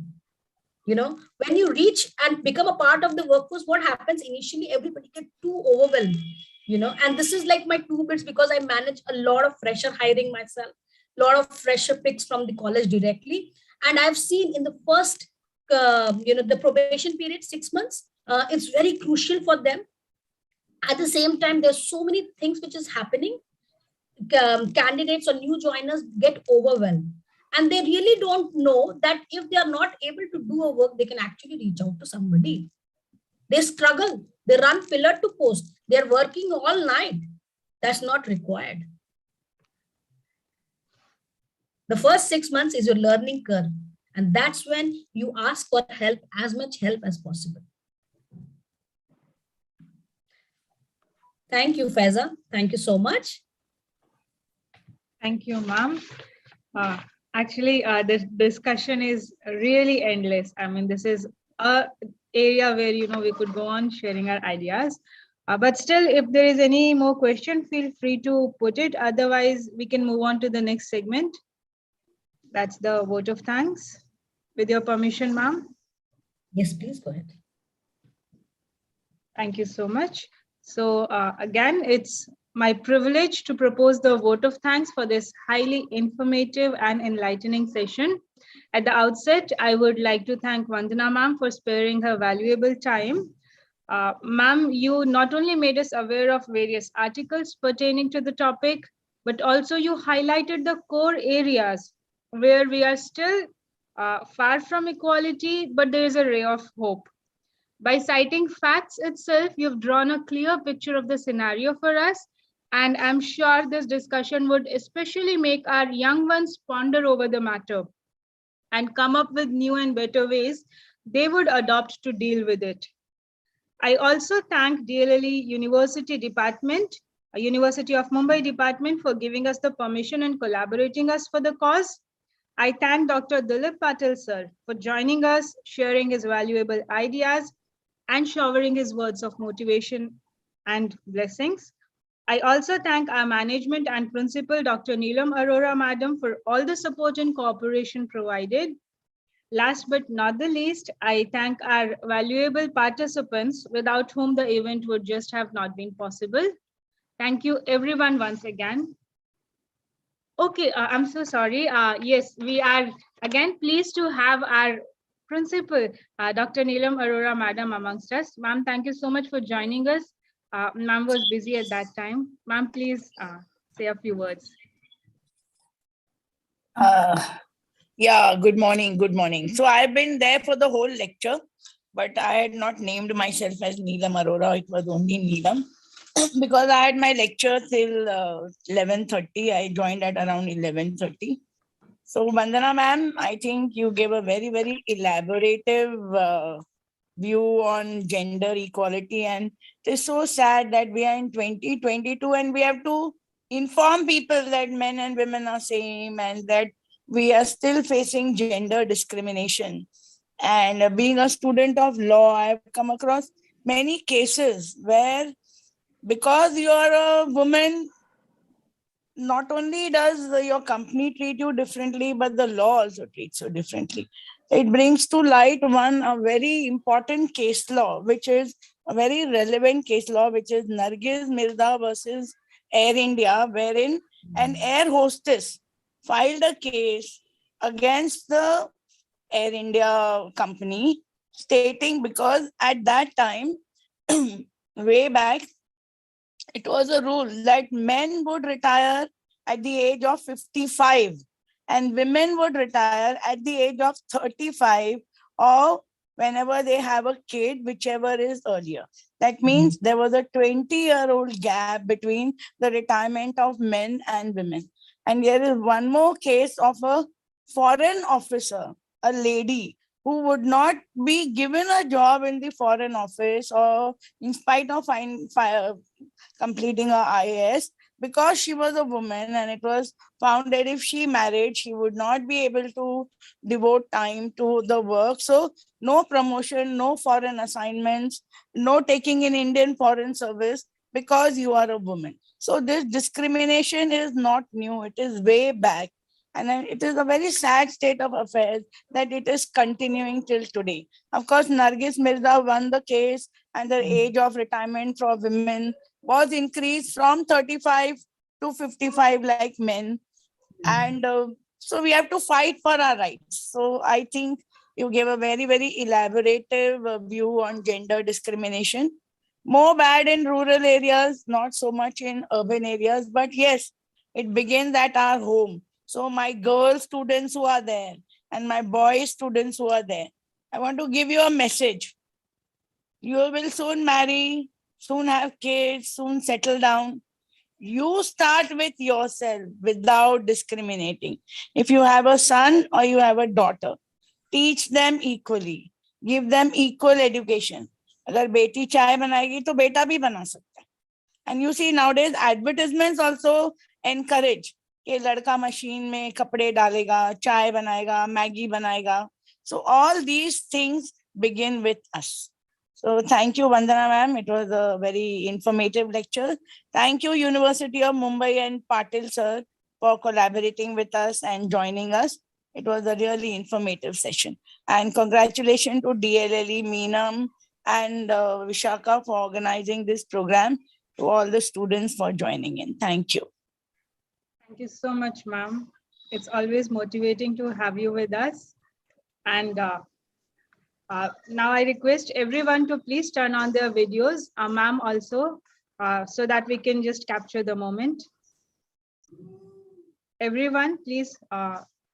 When you reach and become a part of the workforce, what happens initially, everybody gets too overwhelmed, and this is like my 2 bits, because I manage a lot of fresher hiring myself, a lot of fresher picks from the college directly. And I've seen in the first, the probation period, 6 months, it's very crucial for them. At the same time, there's so many things which is happening. Candidates or new joiners get overwhelmed. And they really don't know that if they are not able to do a work, they can actually reach out to somebody. They struggle. They run pillar to post. They're working all night. That's not required. The first 6 months is your learning curve. And that's when you ask for help, as much help as possible. Thank you, Faiza. Thank you so much. Thank you, ma'am. Actually, this discussion is really endless. I mean, this is a area where, we could go on sharing our ideas. But still, if there is any more question, feel free to put it. Otherwise, we can move on to the next segment. That's the vote of thanks. With your permission, ma'am. Yes, please go ahead. Thank you so much. So again, it's my privilege to propose the vote of thanks for this highly informative and enlightening session. At the outset, I would like to thank Vandana ma'am for sparing her valuable time. Ma'am, you not only made us aware of various articles pertaining to the topic, but also you highlighted the core areas where we are still far from equality, but there is a ray of hope. By citing facts itself, you've drawn a clear picture of the scenario for us. And I'm sure this discussion would especially make our young ones ponder over the matter and come up with new and better ways they would adopt to deal with it. I also thank DLLE University Department, University of Mumbai Department for giving us the permission and collaborating us for the cause. I thank Dr. Dilip Patil sir for joining us, sharing his valuable ideas, and showering his words of motivation and blessings. I also thank our management and principal, Dr. Neelam Arora Madam, for all the support and cooperation provided. Last but not the least, I thank our valuable participants without whom the event would just have not been possible. Thank you everyone once again. Okay, I'm so sorry. Yes, we are again pleased to have our principal, Dr. Neelam Arora Madam amongst us. Ma'am, thank you so much for joining us. Ma'am was busy at that time. Ma'am, please say a few words. Yeah, good morning, good morning. So I've been there for the whole lecture, but I had not named myself as Neelam Arora. It was only Neelam because I had my lecture till 11:30. I joined at around 11:30. So Vandana ma'am, I think you gave a very, very elaborative view on gender equality, and it is so sad that we are in 2022 and we have to inform people that men and women are same and that we are still facing gender discrimination. And being a student of law, I have come across many cases where because you are a woman, not only does your company treat you differently, but the law also treats you differently. It brings to light a very important case law, which is a very relevant case law, which is Nargis Mirza versus Air India, wherein an air hostess filed a case against the Air India company, stating because at that time, way back, it was a rule that men would retire at the age of 55 and women would retire at the age of 35 or whenever they have a kid, whichever is earlier. That means there was a 20-year-old gap between the retirement of men and women. And there is one more case of a foreign officer, a lady who would not be given a job in the foreign office or in spite of completing her IAS because she was a woman, and it was found that if she married, she would not be able to devote time to the work. So no promotion, no foreign assignments, no taking in Indian foreign service because you are a woman. So this discrimination is not new. It is way back. And it is a very sad state of affairs that it is continuing till today. Of course, Nargis Mirza won the case and the age of retirement for women was increased from 35 to 55 like men. And so we have to fight for our rights. So I think you gave a very, very elaborative view on gender discrimination. More bad in rural areas, not so much in urban areas. But yes, it begins at our home. So my girl students who are there and my boy students who are there, I want to give you a message. You will soon marry, soon have kids, soon settle down. You start with yourself without discriminating. If you have a son or you have a daughter, teach them equally. Give them equal education. अगर बेटी चाय बनाएगी तो बेटा भी बना सकता है. And you see nowadays advertisements also encourage कि लड़का मशीन में कपड़े डालेगा, चाय बनाएगा, मैगी बनाएगा. So all these things begin with us. So thank you, Vandana ma'am. It was a very informative lecture. Thank you, University of Mumbai and Patil sir, for collaborating with us and joining us. It was a really informative session. And congratulations to DLLE, Meenam, and Vishaka for organizing this program, to all the students for joining in. Thank you. Thank you so much, ma'am. It's always motivating to have you with us. And now I request everyone to please turn on their videos, ma'am also, so that we can just capture the moment. Everyone, please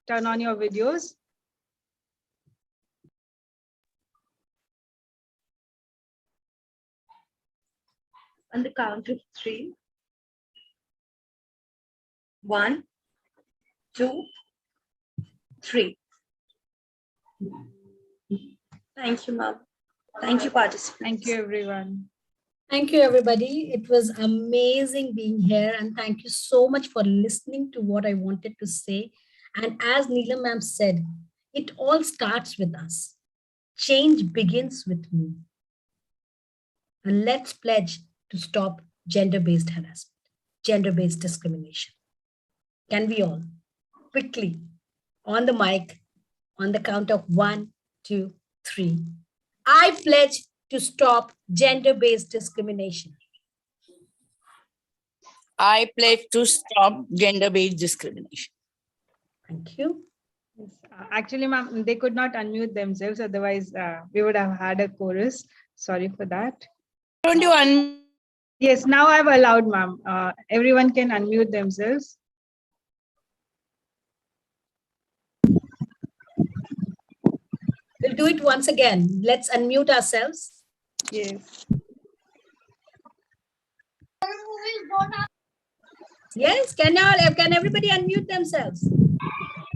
turn on your videos. On the count of 3. 1, 2, 3. Thank you, ma'am. Thank you, participants. Thank you, everyone. Thank you, everybody. It was amazing being here. And thank you so much for listening to what I wanted to say. And as Neelam ma'am said, it all starts with us. Change begins with me. And let's pledge to stop gender-based harassment, gender-based discrimination. Can we all quickly on the mic, on the count of 1, 2, 3. I pledge to stop gender-based discrimination. I pledge to stop gender-based discrimination. Thank you. Yes, actually, ma'am, they could not unmute themselves. Otherwise, we would have had a chorus. Sorry for that. Don't you unmute? Yes, now I've allowed, ma'am. Everyone can unmute themselves. We'll do it once again. Let's unmute ourselves. Yes. Yes, can everybody unmute themselves?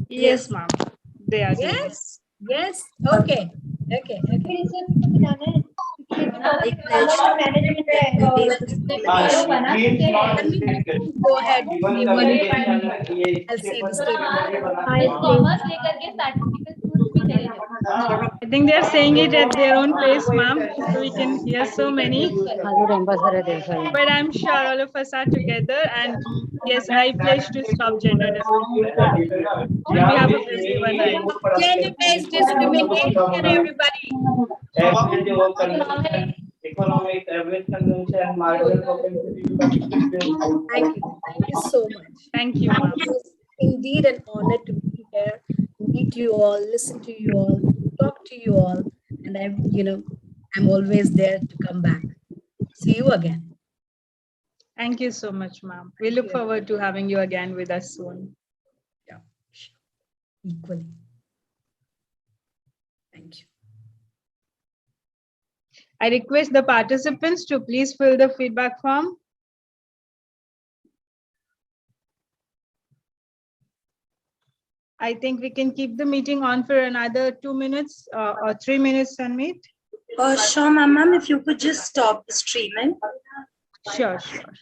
Yes, ma'am. They are doing it. Yes, yes. Okay. Okay. Okay. I pledge gender-based discrimination. Go ahead. I'll say the statement. I think they're saying it at their own pace, ma'am. So we can hear so many. But I'm sure all of us are together. And yes, I pledge to stop gender discrimination. We have a busy one, right? Gender-based discrimination, everybody. Economic, convention, marginal propensity. Thank you. Thank you so much. Thank you, ma'am. It was indeed an honor to be here, meet you all, listen to you all, talk to you all. And I'm always there to come back. See you again. Thank you so much, ma'am. We look forward to having you again with us soon. Yeah, sure. Equally. Thank you. I request the participants to please fill the feedback form. I think we can keep the meeting on for another 2 minutes or 3 minutes, Sanmeet. Sure, ma'am. If you could just stop the streaming. Sure, sure.